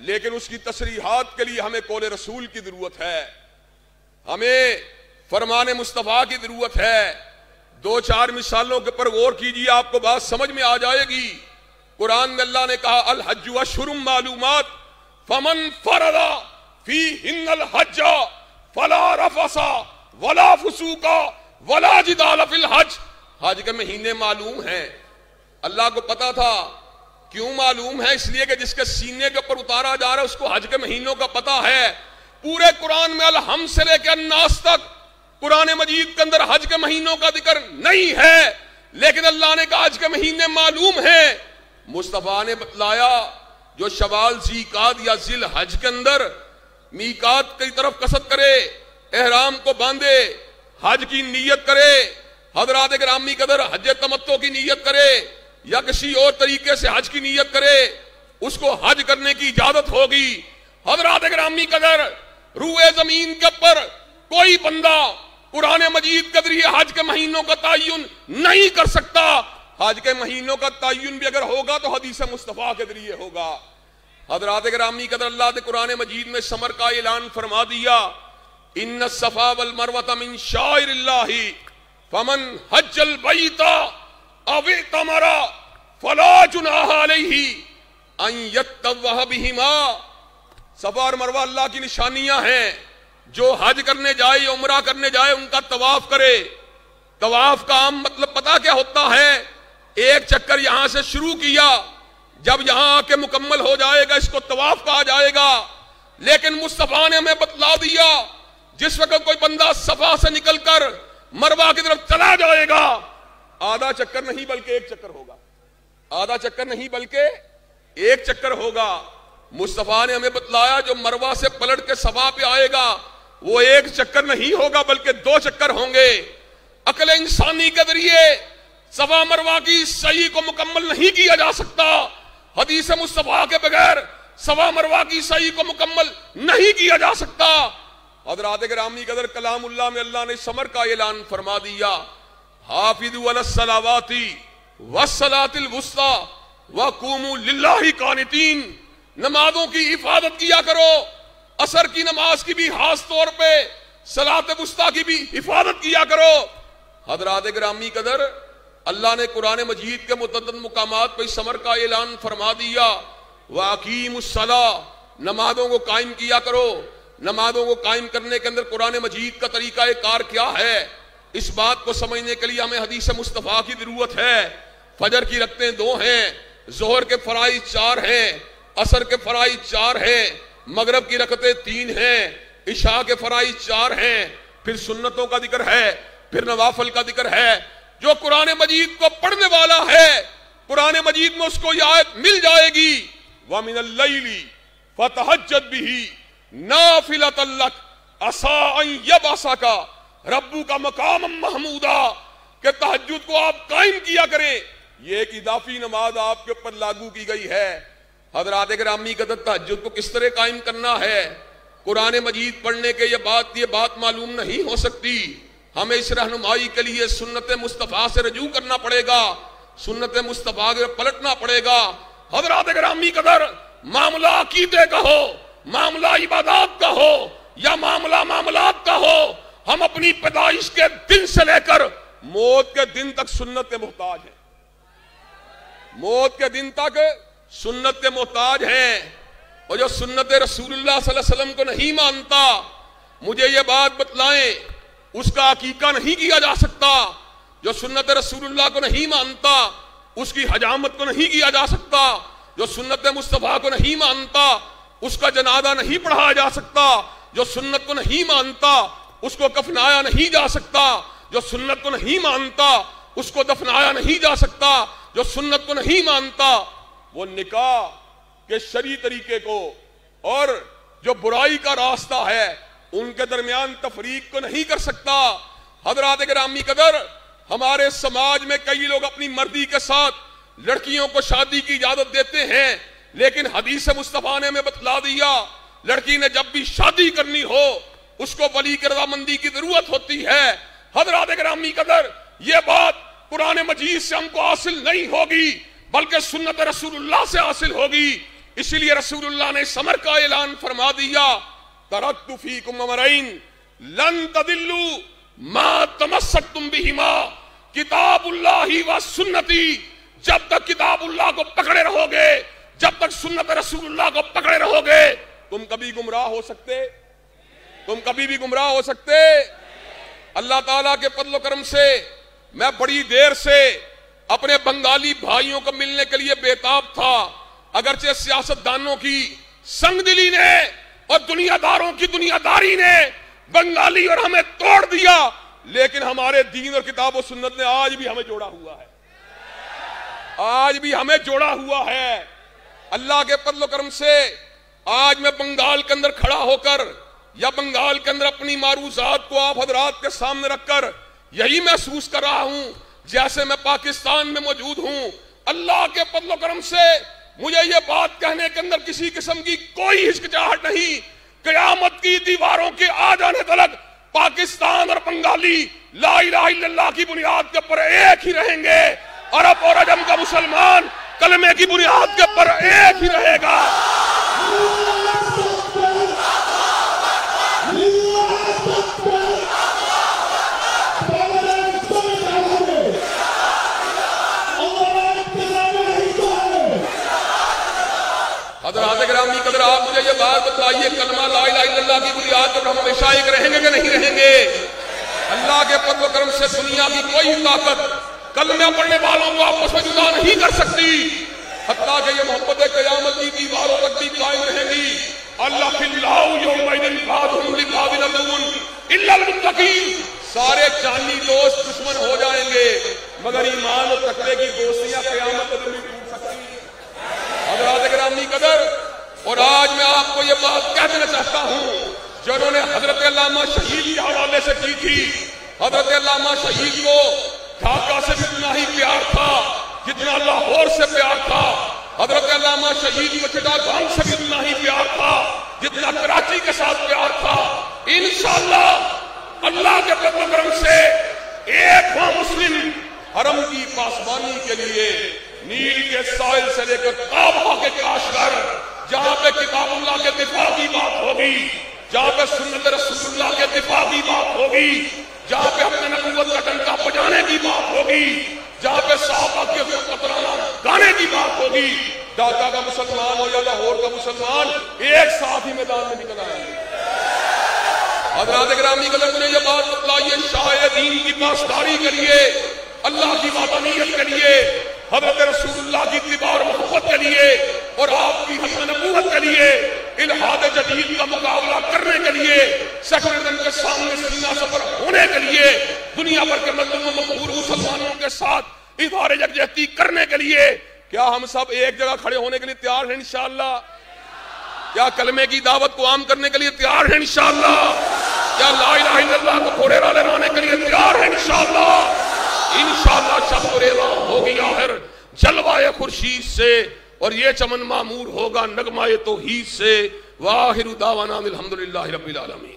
लेकिन उसकी तशरीहात के लिए हमें कौल रसूल की जरूरत है, हमें फरमान मुस्तफा की जरूरत है। दो चार मिसालों के पर गौर कीजिए, आपको बात समझ में आ जाएगी। कुरान में अल्लाह ने कहा अल हज्जु अशहुरुम मालूमात फमन फरदा फीहिन्नल हज्जा फला रफसा वला फुसूका वला जिदाल फिल हज। हज के महीने मालूम हैं, अल्लाह को पता था। क्यों मालूम है? इसलिए कि जिसके सीने के ऊपर उतारा जा रहा है उसको हज के महीनों का पता है। पूरे कुरान में अल-हम से लेकर अन्नास तक कुरान मजीद के अंदर हज के महीनों का जिक्र नहीं है, लेकिन अल्लाह ने कहा हज के महीने मालूम है। मुस्तफा ने बतलाया जो शवाल ज़ीकात या जिल हज के अंदर मीकात की तरफ कसद करे, एहराम को बांधे, हज की नीयत करे, हज़रात गिरामी कदर हज तमत्तो की नीयत करे या किसी और तरीके से हज की नीयत करे, उसको हज करने की इजाजत होगी। हज़रात गिरामी कदर रूए जमीन के ऊपर कोई बंदा कुरान मजीद के जरिए हज के महीनों का तयन नहीं कर सकता। हज के महीनों का तयन भी अगर होगा तो हदीस मुस्तफा के जरिए होगा। हज़रात गिरामी कदर, अल्लाह ने कुरान मजीद में समर का ऐलान फरमा दिया, इन्न सफा वल मरवत मिन शाइरिल्लाहि फमन हज्जल बैता अव तमरा फला जुनाह अलैहि अन यतवह बिहिमा। सफा और मरवा अल्लाह की निशानियां हैं। जो हज करने जाए, उमरा करने जाए, उनका तवाफ करे। तवाफ का आम मतलब पता क्या होता है? एक चक्कर यहां से शुरू किया, जब यहां आके मुकम्मल हो जाएगा इसको तवाफ कहा जाएगा। लेकिन मुस्तफा ने हमें बतला दिया, जिस वक्त कोई बंदा सफा से निकलकर मरवा की तरफ चला जाएगा, आधा चक्कर नहीं बल्कि एक चक्कर होगा। आधा चक्कर नहीं बल्कि एक चक्कर होगा। मुस्तफा ने हमें बतलाया जो मरवा से पलट के सफा पे आएगा वो एक चक्कर नहीं होगा बल्कि दो चक्कर होंगे। अकल इंसानी के जरिए सफा मरवा की सही को मुकम्मल नहीं किया जा सकता। हदीस मुस्तफा के बगैर सफा मरवा की सही को मुकम्मल नहीं किया जा सकता। हज़रात गिरामी कदर, कलामुल्लाह में अल्लाह ने समर का ऐलान फरमा दिया, हाफिज़ू अलस्सलावाती वस्सलातिल वुस्ता वक़ूमू लिल्लाहि कानितीन। नमाजों की हिफाजत किया करो, असर की नमाज की भी खास तौर पे, सलात वुस्ता की भी हिफाजत किया करो। हज़रात गिरामी कदर, अल्लाह ने कुरान मजीद के मुतअद्दिद मुकामात पर समर का ऐलान फरमा दिया, वाक़ीमुस्सला, नमाजों को कायम किया करो। नमाजों को कायम करने के अंदर कुरान मजीद का तरीका कार क्या है, इस बात को समझने के लिए हमें हदीस मुस्तफा की जरूरत है। फजर की रकतें 2 हैं, जोहर के फराइज 4 हैं, असर के फराइज 4 हैं, मगरब की रकतें 3 हैं, इशा के फराइज 4 हैं, फिर सुन्नतों का जिक्र है, फिर नवाफल का जिक्र है। जो कुरान मजीद को पढ़ने वाला है, कुरान मजीद में उसको ये आयत मिल जाएगी, व मिनल लैली फतहज्जद बिही नाफिलतन लक असा अन यबअसका रब्बू का मकाम महमूदा, के तहज्जुद को आप कायम किया करें। ये एक इदाफी नमाज आपके ऊपर लागू की गई है। हज़रात गिरामी कदर, तहज्जुद को किस तरह कायम करना है, कुरान मजीद पढ़ने के ये बात मालूम नहीं हो सकती। हमें इस रहनुमाई के लिए सुन्नत मुस्तफा से रजू करना पड़ेगा, सुन्नत मुस्तफा के पलटना पड़ेगा। हज़रात गिरामी कदर, मामला अकीदे का हो, मामला इबादत का हो या मामला मामलात का हो, हम अपनी पैदाइश के दिन से लेकर मौत के दिन तक सुन्नत के मोहताज हैं। मौत के दिन तक सुन्नत के मोहताज हैं। और जो सुन्नत रसूलुल्लाह सल्लल्लाहु अलैहि वसल्लम को नहीं मानता, मुझे ये बात बतलाएं, उसका अकीका नहीं किया जा सकता। जो सुन्नत रसूलुल्लाह को नहीं मानता, उसकी हजामत को नहीं किया जा सकता। जो सुन्नत मुस्तफा को नहीं मानता, उसका जनाजा नहीं पढ़ाया जा सकता। जो सुन्नत को नहीं मानता, उसको कफनाया नहीं जा सकता। जो सुन्नत को नहीं मानता, उसको दफनाया नहीं जा सकता। जो सुन्नत को नहीं मानता, वो निकाह के शरी तरीके को और जो बुराई का रास्ता है उनके दरमियान तफरीक को नहीं कर सकता। हज़रात गिरामी कदर, हमारे समाज में कई लोग अपनी मर्जी के साथ लड़कियों को शादी की इजाजत देते हैं, लेकिन हदीस मुस्तफा ने हमें बतला दिया लड़की ने जब भी शादी करनी हो उसको वली की रजामंदी की जरूरत होती है। हजरात गिरामी कदर, ये बात कुरान मजीद से हमको हासिल नहीं होगी बल्कि सुन्नत रसूलुल्लाह से हासिल होगी। इसलिए रसूलुल्लाह ने समर का ऐलान फरमा दिया, तरक्तु फीकुम अमरैन लन तदिल्लु मा तमस्सकतुम बिहिमा किताबुल्लाहि व सुन्नती। जब तक किताबुल्लाह को पकड़े रहोगे, जब तक सुन्नत रसूलुल्लाह को पकड़े रहोगे, तुम कभी गुमराह हो सकते, तुम कभी भी गुमराह हो सकते। अल्लाह ताला के फज़ल करम से मैं बड़ी देर से अपने बंगाली भाइयों को मिलने के लिए बेताब था। अगरचे सियासतदानों की संगदिली ने और दुनियादारों की दुनियादारी ने बंगाली और हमें तोड़ दिया, लेकिन हमारे दीन और किताब और सुन्नत ने आज भी हमें जोड़ा हुआ है, आज भी हमें जोड़ा हुआ है। अल्लाह के फज़ल करम से आज मैं बंगाल के अंदर खड़ा होकर या बंगाल के अंदर अपनी मारूजात को आप हजरात के सामने रखकर यही महसूस कर रहा हूं जैसे मैं पाकिस्तान में मौजूद हूं। अल्लाह के फज़ल करम से मुझे ये बात कहने के अंदर किसी किस्म की कोई हिचकिचाहट नहीं। क़यामत की दीवारों के आ जाने तक पाकिस्तान और बंगाली ला इलाहा इल्लल्लाह की बुनियाद के ऊपर एक ही रहेंगे। अरब और अजम का मुसलमान कलमे की बुनियाद के ऊपर एक ही रहेगा। हज़रात गिरामी कदर, आप मुझे ये बात बताइए, कलमा ला इलाहा इल्लल्लाह की बुनियाद पर हम हमेशा एक रहेंगे कि नहीं रहेंगे? अल्लाह के फज़ल करम से दुनिया की कोई ताकत कलमा पढ़ने वालों को आपस में जुदा नहीं कर सकती। हत्ता कि ये मोहब्बत क़यामत की दीवारों तक भी कायम रहेगी। अल्लाह खिल्लाहु यौमइदिन बादहुम लिबादिन अदुव्वुन इल्लल मुत्तकीन। सारे जानी दोस्त दुश्मन हो जाएंगे मगर ईमान और तकवे की दोस्तियां क़यामत तक नहीं टूट सकती। हज़रात गिरामी कदर, और आज मैं आपको ये बात कह देना चाहता हूं जो उन्होंने हजरत अल्लामा शहीद के हवाले से की थी। हजरत अल्लामा शहीद को ढाका से भी उतना ही प्यार था जितना लाहौर से प्यार था। हजरत अल्लामा शहीद को चिटागांव से भी उतना ही प्यार था जितना कराची के साथ प्यार था। इंशाअल्लाह अल्लाह के फज़ल करम से एक मुस्लिम हरम की पासबानी के लिए नील के साहिल से लेकर काबा के काशगर, जहां पे किताबुल्लाह के दिफा की बात होगी, जहां पे सुन्नत रसूलुल्लाह के दिफा की बात होगी, जहां पे अपने नबूवत का डंका बजाने की बात होगी, जहां पे सहाबा के तराना गाने की बात होगी, ढाका का मुसलमान हो या लाहौर का मुसलमान एक साथ ही मैदान में निकल आएंगे। हज़रात गिरामी कदर, मुझे ये बात बतलाइए, शाह दीन की पासदारी के लिए, अल्लाह की वादानियत के लिए, हज़रत रसूलुल्लाह की इत्तिबा और मोहब्बत के लिए और आपकी खत्म नबूवत के लिए, इल्हाद जदीद का मुकाबला करने के लिए, सेकुलरिज्म के सामने सीना सफर होने के लिए, दुनिया भर के मकबूल मुसलमानों के साथ इज़हार यकजहती करने के लिए, क्या हम सब एक जगह खड़े होने के लिए तैयार हैं इंशाअल्लाह? क्या कलमे की दावत को आम करने के लिए तैयार हैं इंशाअल्लाह? क्या ला इलाहा इल्लल्लाह को घोड़े लाने के लिए तैयार हैं इंशाअल्लाह? इंशाअल्लाह शब रेज़ा होगी आखिर जलवाए खुर्शीद से, और ये चमन मामूर होगा नगमाए तौहीद से। वाहिरु दावाना अल्हम्दुलिल्लाहि रब्बिल आलमीन।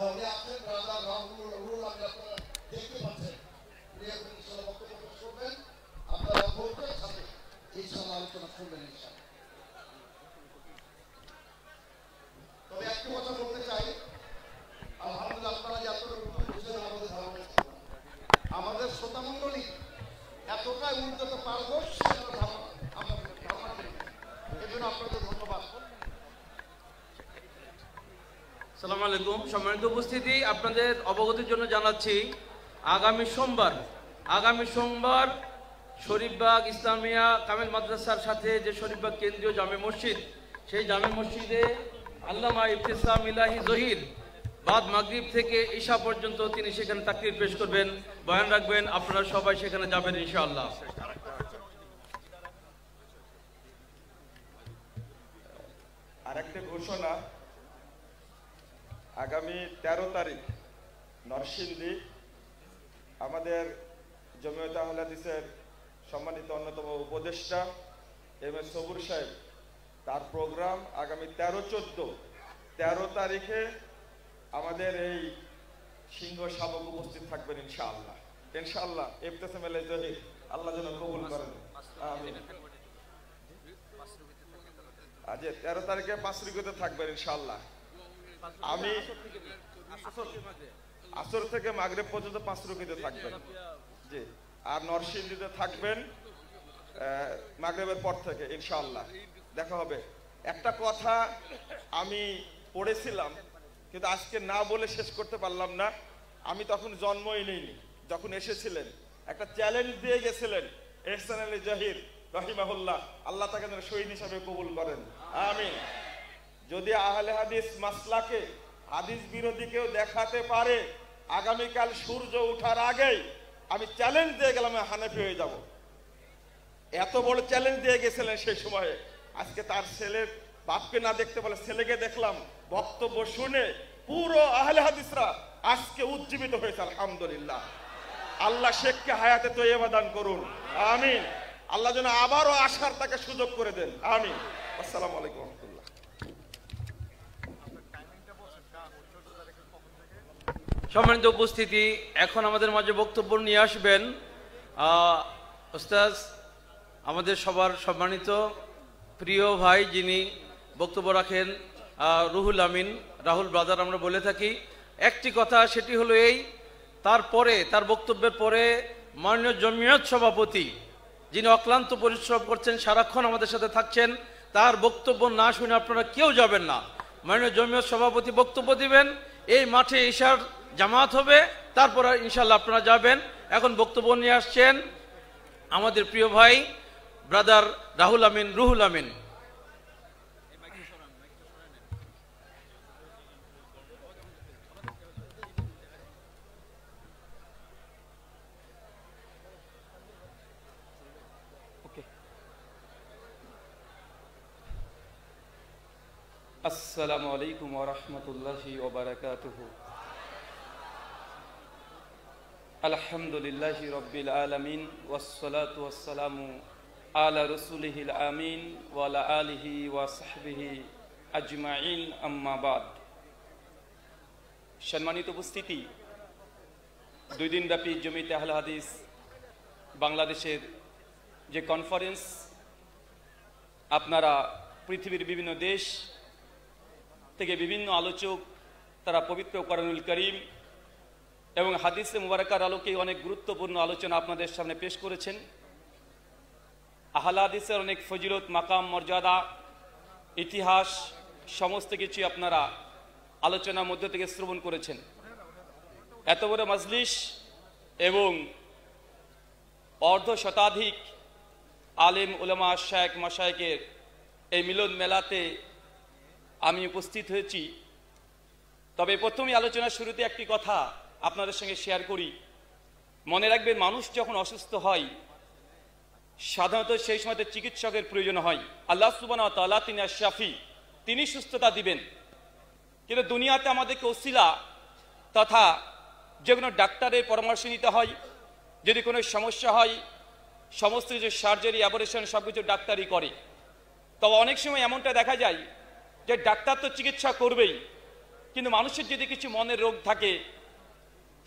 উনি আছেন রাজা রাহুল আপনারা দেখতে পাচ্ছেন। উনি এখন ইনশাআল্লাহ বক্তব্য পেশ করবেন, আপনারা ভোটের সাথে ইনশাআল্লাহ আলোচনা করবেন ইনশাআল্লাহ। তবে একটু কথা বলতে চাই, আলহামদুলিল্লাহ আপনারা যে এতটুকু বুঝেন আমাদের ধারণা, আমাদের শ্রোতা মণ্ডলী এতটাই উন্নত পারদর্শী আমাদের ধারণা, এই জন্য আপনাদের ধন্যবাদ। আসসালামু আলাইকুম। সম্মানিত উপস্থিতি, আপনাদের অবগতির জন্য জানাচ্ছি আগামী সোমবার শরীফবাগ ইসলামিয়া কামিল মাদ্রাসার সাথে যে শরীফবাগ কেন্দ্রীয় জামে মসজিদ, সেই জামে মসজিদে আল্লামা ইফতিসাম ইলাহি জহির বাদ মাগরিব থেকে ঈশা পর্যন্ত তিনি সেখানে তাকরীর পেশ করবেন, বয়ান রাখবেন। আপনারা সবাই সেখানে যাবেন ইনশাআল্লাহ। আরেকটা ঘোষণা, আগামী 13 তারিখ নরসিংদী আমাদের জমিয়তে আহলে হাদিসের সম্মানিত অন্যতম উপদেষ্টা এম এস সবুর সাহেব, তার প্রোগ্রাম আগামী 13 তারিখে আমাদের এই সিংহ শাবক উপস্থিত থাকবেন ইনশাআল্লাহ। ইনশাআল্লাহ ইফতিসাম ইলাহি জহির আল্লাহ যেন কবুল করেন, আমিন। আজ 13 তারিখে পাঁচরিকতে থাকবেন ইনশাআল্লাহ। আমি আসর থেকে মাগরিব পর্যন্ত পাঁচরিকতে থাকবেন, জি। আর নরসিংদীতে থাকবেন মাগরিবের পর থেকে ইনশাআল্লাহ। দেখা হবে। একটা কথা আমি পড়েছিলাম কিন্তু আজকে না বলে শেষ করতে পারলাম না। আমি তখন জন্মই নিইনি, যখন এসেছিলেন একটা চ্যালেঞ্জ দিয়ে গেছিলেন ইহসান আলী জহির রহিমাহুল্লাহ, আল্লাহ তাকে যেন শহীদ হিসাবে কবুল করেন, আমিন। যদি আহলে হাদিস মাসলাকে হাদিস বিরোধী কেউ দেখাতে পারে, আগামীকাল সূর্য ওঠার আগেই আমি চ্যালেঞ্জ দিয়ে গেলাম হানাফি হয়ে যাব। এত বড় চ্যালেঞ্জ দিয়ে গেছিলেন সেই সময়ে। আজকে তার ছেলের বাপকে না দেখতে বলে ছেলেকে দেখলাম, বক্তব্য শুনে পুরো আহলে হাদিসরা আজকে উজ্জীবিত হয়েছে, আলহামদুলিল্লাহ। আল্লাহ শেখকে হায়াতে তৈয়বা দান করুন, আমিন। আল্লাহ যেন আবারও আসার তাকে সুযোগ করে দেন, আমিন। আসসালামু আলাইকুম ওয়া রাহমাতুল্লাহ। সম্মানিত উপস্থিতি, এখন আমাদের মাঝে বক্তব্য নিয়ে আসবেন ওস্তাদ, আমাদের সবার সম্মানিত প্রিয় ভাই, যিনি বক্তব্য রাখেন রুহুল আমিন, রাহুল ব্রাদার আমরা বলে থাকি। একটি কথা, সেটি হলো এই, তারপরে তার বক্তব্যের পরে মাননীয় জমিয়ত সভাপতি, যিনি অক্লান্ত পরিশ্রম করছেন, সারাক্ষণ আমাদের সাথে থাকছেন, তার বক্তব্য না শুনে আপনারা কেউ যাবেন না। মাননীয় জমিয়ত সভাপতি বক্তব্য দিবেন, এই মাঠে ঈশার জামাত হবে, তারপর ইনশাল্লাহ আপনারা যাবেন। এখন বক্তব্য নিয়ে আসছেন আমাদের প্রিয় ভাই ব্রাদার রাহুল আমিন, রুহুল আমিন। আসসালামু আলাইকুম ওয়া রাহমাতুল্লাহি ওয়া বারাকাতুহু। আলহামদুলিল্লাহি রাব্বিল আলামিন ওয়াস সালাতু ওয়াস সালামু আলা রাসূলিহিল আমিন ওয়া আলা আলিহি ওয়া সাহবিহি আজমাইন, আম্মা বাদ। সম্মানিত উপস্থিতি, 2 দিনব্যাপী জমিয়তে আহলে হাদিস বাংলাদেশের যে কনফারেন্স, আপনারা পৃথিবীর বিভিন্ন দেশ থেকে বিভিন্ন আলোচক তারা পবিত্র কোরআনুল কারীম এবং হাদিসে মুবারাকার আলোকে অনেক গুরুত্বপূর্ণ আলোচনা আপনাদের সামনে পেশ করেছেন। আহলে হাদিসের অনেক ফজিলত, মাকাম, মর্যাদা, ইতিহাস সমস্ত কিছু আপনারা আলোচনার মধ্য থেকে শ্রবণ করেছেন। এত বড় মাজলিস এবং অর্ধ শতাধিক আলেম উলামা শায়েখ মাশায়েখের এই মিলন মেলাতে আমি উপস্থিত হয়েছি। তবে প্রথমেই আলোচনার শুরুতে একটি কথা আপনাদের সঙ্গে শেয়ার করি। মনে রাখবেন, মানুষ যখন অসুস্থ হয় সাধারণত সেই সময়তে চিকিৎসকের প্রয়োজন হয়। আল্লাহ সুবহানাহু ওয়া তাআলা তিনি আশ-শাফি, তিনি সুস্থতা দিবেন। কিন্তু দুনিয়াতে আমাদেরকে ওসিলা তথা যে কোনো ডাক্তারের পরামর্শ নিতে হয়। যদি কোনো সমস্যা হয়, সমস্ত কিছু সার্জারি, অপারেশন সব কিছু ডাক্তারই করে। তবে অনেক সময় এমনটা দেখা যায় যে ডাক্তার তো চিকিৎসা করবেই, কিন্তু মানুষের যদি কিছু মনের রোগ থাকে,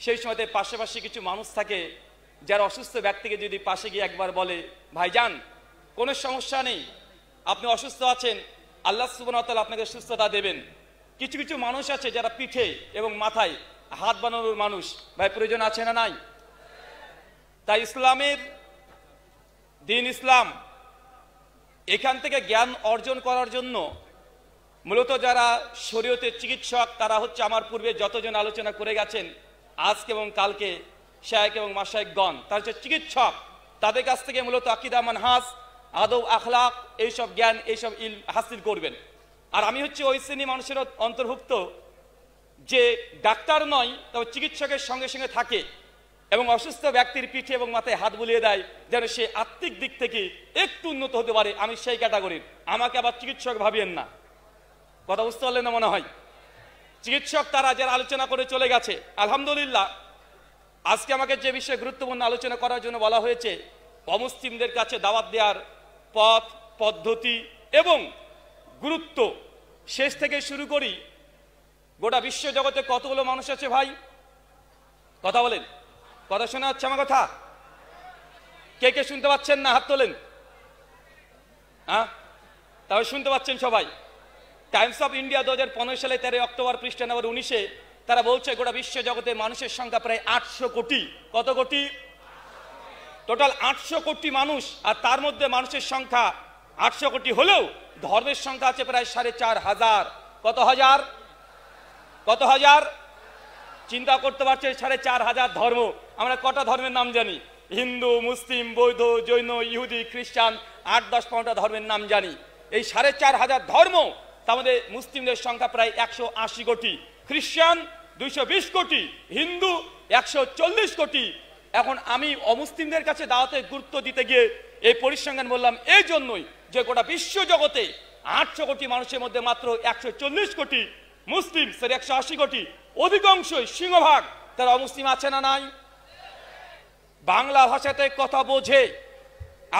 সেই সময়তে পাশাপাশি কিছু মানুষ থাকে যারা অসুস্থ ব্যক্তিকে যদি পাশে গিয়ে একবার বলে, ভাইজান কোনো সমস্যা নেই, আপনি অসুস্থ আছেন, আল্লাহ সুবহানাহু ওয়া তাআলা আপনাকে সুস্থতা দেবেন। কিছু কিছু মানুষ আছে যারা পিঠে এবং মাথায় হাত বানানোর মানুষ, ভাই প্রয়োজন আছে না নাই? তাই ইসলামের দিন ইসলাম এখান থেকে জ্ঞান অর্জন করার জন্য মূলত যারা শরীয়তের চিকিৎসক তারা হচ্ছে আমার পূর্বে যতজন আলোচনা করে গেছেন আজকে এবং কালকে শায়েখ এবং মাশায়েখগণ, তারা হচ্ছে চিকিৎসক। তাদের কাছ থেকে মূলত আকীদা, মানহাজ, আদব, আখলাক এইসব জ্ঞান এইসব ইলম হাসিল করবেন। আর আমি হচ্ছে ওই শ্রেণী মানুষের অন্তর্ভুক্ত যে ডাক্তার নয়, তবে চিকিৎসকের সঙ্গে সঙ্গে থাকে এবং অসুস্থ ব্যক্তির পিঠে এবং মাথায় হাত বুলিয়ে দেয় যেন সে আত্মিক দিক থেকে একটু উন্নত হতে পারে। আমি সেই ক্যাটাগরির, আমাকে আবার চিকিৎসক ভাবিয়েন না। কথা বুঝতে পারলেন না মনে হয়? চিকিৎসক তারা যারা আলোচনা করে চলে গেছে। আলহামদুলিল্লাহ, আজকে আমাকে যে বিষয়ে গুরুত্বপূর্ণ আলোচনা করার জন্য বলা হয়েছে, অমুসলিমদের কাছে দাওয়াত দেওয়ার পথ, পদ্ধতি এবং গুরুত্ব। শেষ থেকে শুরু করি। গোটা বিশ্ব জগতে কতগুলো মানুষ আছে ভাই? কথা বলেন, কথা শোনা যাচ্ছে আমার কথা? কে কে শুনতে পাচ্ছেন না? হাত তোলেন। হ্যাঁ, তবে শুনতে পাচ্ছেন সবাই। টাইমস অফ ইন্ডিয়া 2015 সালে 13 অক্টোবর পৃষ্ঠা নম্বর 19-এ তারা বলছে গোটা বিশ্ব জগতে মানুষের সংখ্যা প্রায় 800 কোটি। কত কোটি? টোটাল 800 কোটি মানুষ। আর তার মধ্যে মানুষের সংখ্যা 800 কোটি হলেও ধর্মের সংখ্যা আছে প্রায় 4,500। কত হাজার? কত হাজার? চিন্তা করতে পারছে 4,500 ধর্ম। আমরা কটা ধর্মের নাম জানি? হিন্দু, মুসলিম, বৌদ্ধ, জৈন, ইহুদি, খ্রিস্টান, 8-10-15টা ধর্মের নাম জানি। এই 4,500 ধর্ম, তার মধ্যে মুসলিমদের সংখ্যা প্রায় 180 কোটি, খ্রিস্টান 220 কোটি, হিন্দু 140 কোটি। এখন আমি অমুসলিমদের কাছে দাওয়াতে গুরুত্ব দিতে গিয়ে এই পরিসংখ্যান বললাম এই জন্যই যে গোটা বিশ্ব জগতে 800 কোটি মানুষের মধ্যে মাত্র 140 কোটি মুসলিম, 180 কোটি, অধিকাংশই সিংহভাগ তারা অমুসলিম আছে না নাই? বাংলা ভাষাতে কথা বোঝে।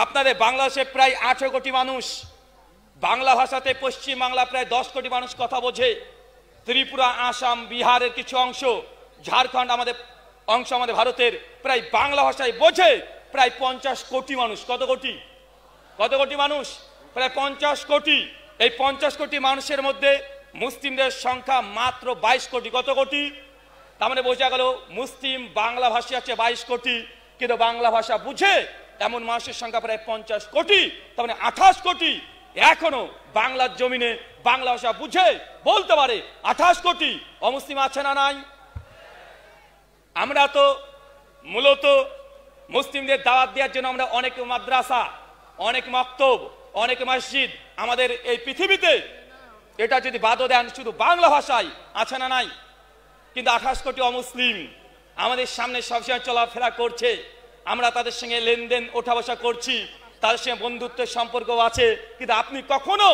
আপনাদের বাংলাদেশে প্রায় 18 কোটি মানুষ, বাংলা ভাষাতে পশ্চিম বাংলা প্রায় 10 কোটি মানুষ কথা বোঝে। ত্রিপুরা, আসাম, বিহারের কিছু অংশ, ঝাড়খণ্ড আমাদের অংশ, আমাদের ভারতের প্রায় বাংলা ভাষায় বোঝে প্রায় 50 কোটি মানুষ। কত কোটি? কত কোটি মানুষ? প্রায় 50 কোটি। এই 50 কোটি মানুষের মধ্যে মুসলিমদের সংখ্যা মাত্র 22 কোটি। কত কোটি? তার মানে বোঝা গেল মুসলিম বাংলা ভাষী আছে 22 কোটি, কিন্তু বাংলা ভাষা বুঝে এমন মানুষের সংখ্যা প্রায় 50 কোটি। তার মানে 28 কোটি এখনো বাংলার জমিনে বাংলা ভাষা বুঝে বলতে পারে। 28 কোটি অমুসলিম আছে না নাই? আমরা তো মূলত মুসলিমদের দাওয়াত দেওয়ার জন্য আমরা অনেক মাদ্রাসা, অনেক মক্তব, অনেক মসজিদ আমাদের এই পৃথিবীতে, এটা যদি বাদও দেন শুধু বাংলা ভাষায় আছে না নাই? কিন্তু 28 কোটি অমুসলিম আমাদের সামনে সবসময় চলাফেরা করছে। আমরা তাদের সঙ্গে লেনদেন, ওঠা বসা করছি, তাদের সঙ্গে বন্ধুত্বের সম্পর্ক আছে, কিন্তু আপনি কখনো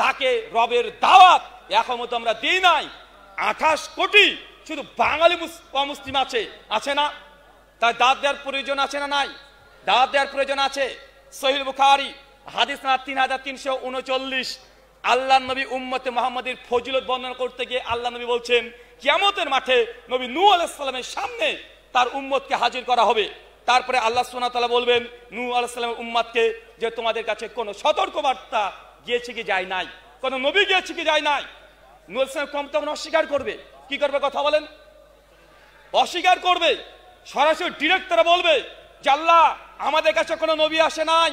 তাকে রবের দাওয়াত এখনো তো আমরা দিই নাই। 28 কোটি শুধু বাঙালি অমুসলিম আছে, আছে না? তার দাওয়াত দেওয়ার প্রয়োজন আছে না নাই? দাওয়াত দেওয়ার প্রয়োজন আছে। সহিহ বুখারী হাদিস নাম্বার 3339, আল্লাহ নবী উম্মতে মুহাম্মাদের ফজিলত বর্ণনা করতে গিয়ে আল্লাহ নবী বলছেন কিয়ামতের মাঠে নবী নূহ আলাইহিস সালামের সামনে তার উম্মতকে হাজির করা হবে। তারপরে আল্লাহ সুবহানাহু ওয়া তাআলা বলবেন নূহ আলাইহিস সালামের উম্মতকে যে তোমাদের কাছে কোনো সতর্কবার্তা গিয়েছে কি যায় নাই, কোনো নবী গিয়েছে কি যায় নাই? নূহ আলাইহিস সালাম কম তখন অস্বীকার করবে। কি করবে? কথা বলেন। অস্বীকার করবে। সরাসরি ডিরেক্ট তারা বলবে যে আল্লাহ আমাদের কাছে কোনো নবী আসে নাই,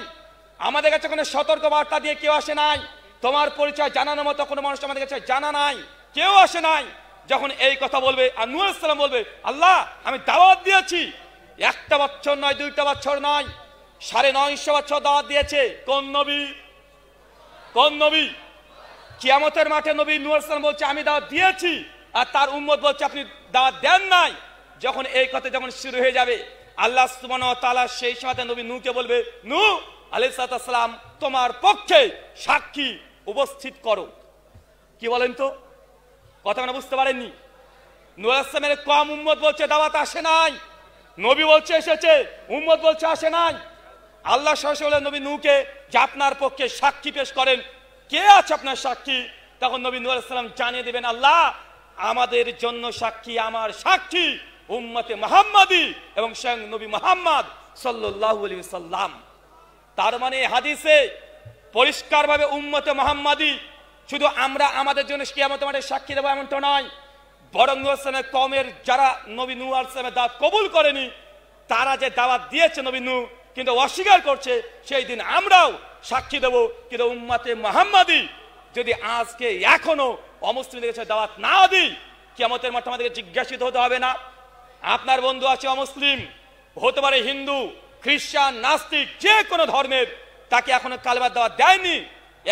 আমাদের কাছে কোনো সতর্কবার্তা দিয়ে কেউ আসে নাই, তোমার পরিচয় জানানোর মতো কোনো মানুষ আমাদের কাছে জানা নাই, কেউ আসে নাই। যখন এই কথা বলবে আর নূহ আলাইহিস সালাম বলবে আল্লাহ আমি দাওয়াত দিয়েছি, একটা বছর নয়, 2টা বছর নয়, 950 বছর দাওয়াত দিয়েছে। কোন নবী? কোন নবী? কিয়ামতের মাঠে নবী নূহ আলাইহিস সালাম বলছে আমি দাওয়াত দিয়েছি, আর তার উম্মত বলছে আপনি দাওয়াত দেন নাই। যখন এই কথা যখন শুরু হয়ে যাবে, আল্লাহ সুবহানাহু ওয়া তাআলা সেই সময় নবী নূহকে বলবে নূহ আলাইহিস সালাম তোমার পক্ষে সাক্ষী উপস্থিত করো। কি বলেন তো? কথা মানে বুঝতে পারেননি? নূহ আলাইহিস সালামের কম উম্মত বলছে দাওয়াত আসে নাই, নবী বলছে এসেছে, উম্মত বলছে আসে নাই। আল্লাহ সরাসরি বলেন নবী নূহকে যে আপনার পক্ষে সাক্ষী পেশ করেন, কে আছে আপনার সাক্ষী? তখন নবী নূহ আলাইহিস সালাম জানিয়ে দিবেন আল্লাহ আমাদের জন্য সাক্ষী, আমার সাক্ষী উম্মতে মুহাম্মাদি এবং স্বয়ং নবী মুহাম্মদ সাল্লাল্লাহু আলাইহি সাল্লাম। তার মানে হাদিসে পরিষ্কারভাবে উম্মতে মুহাম্মাদি শুধু আমরা আমাদের জন্য কিয়ামতের মাঠে সাক্ষী দেবো এমনটা নয়, বরং নূহ আলাইহিস কওমের যারা নবী নূহ আলাইহিস দাওয়াত কবুল করেনি, তারা যে দাওয়াত দিয়েছে নবী নূহ কিন্তু অস্বীকার করছে, সেই দিন আমরাও সাক্ষী দেব। কিন্তু উম্মতে মুহাম্মাদি যদি আজকে এখনো অমুসলিমদের কাছে দাওয়াত না দিই, কিয়ামতের মাঠে আমাদেরকে জিজ্ঞাসিত হতে হবে না? আপনার বন্ধু আছে অমুসলিম, হতে পারে হিন্দু, খ্রিস্টান, নাস্তিক, যে কোনো ধর্মের, তাকে এখনো কালেমার দাওয়াত দেয়নি,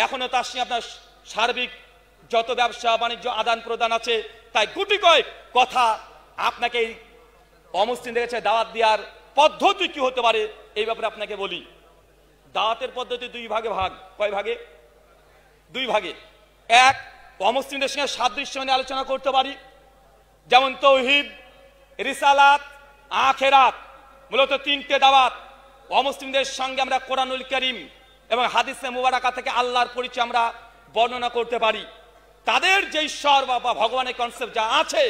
এখনো তার সঙ্গে আপনার সার্বিক যত ব্যবসা বাণিজ্য আদান প্রদান আছে, তাই গুটি কয়েক কথা আপনাকে অমুসলিমদের কাছে দাওয়াত দেওয়ার পদ্ধতি কি হতে পারে এই ব্যাপারে আপনাকে বলি। দাওয়াতের পদ্ধতি দুই ভাগে ভাগ। কয় ভাগে? দুই ভাগে। এক, অমুসলিমদের সঙ্গে সাদৃশ্য নিয়ে আলোচনা করতে পারি, যেমন তৌহিদ, রিসালাত, আখেরাত, মূলত তিনটে দাওয়াত। অমুসলিমদের সঙ্গে আমরা কোরআনুল কারীম এবং হাদিসে মুবারাকা থেকে আল্লাহর পরিচয় আমরা বর্ণনা করতে পারি। তাদের যে ঈশ্বর বা ভগবানের কনসেপ্ট যা আছে,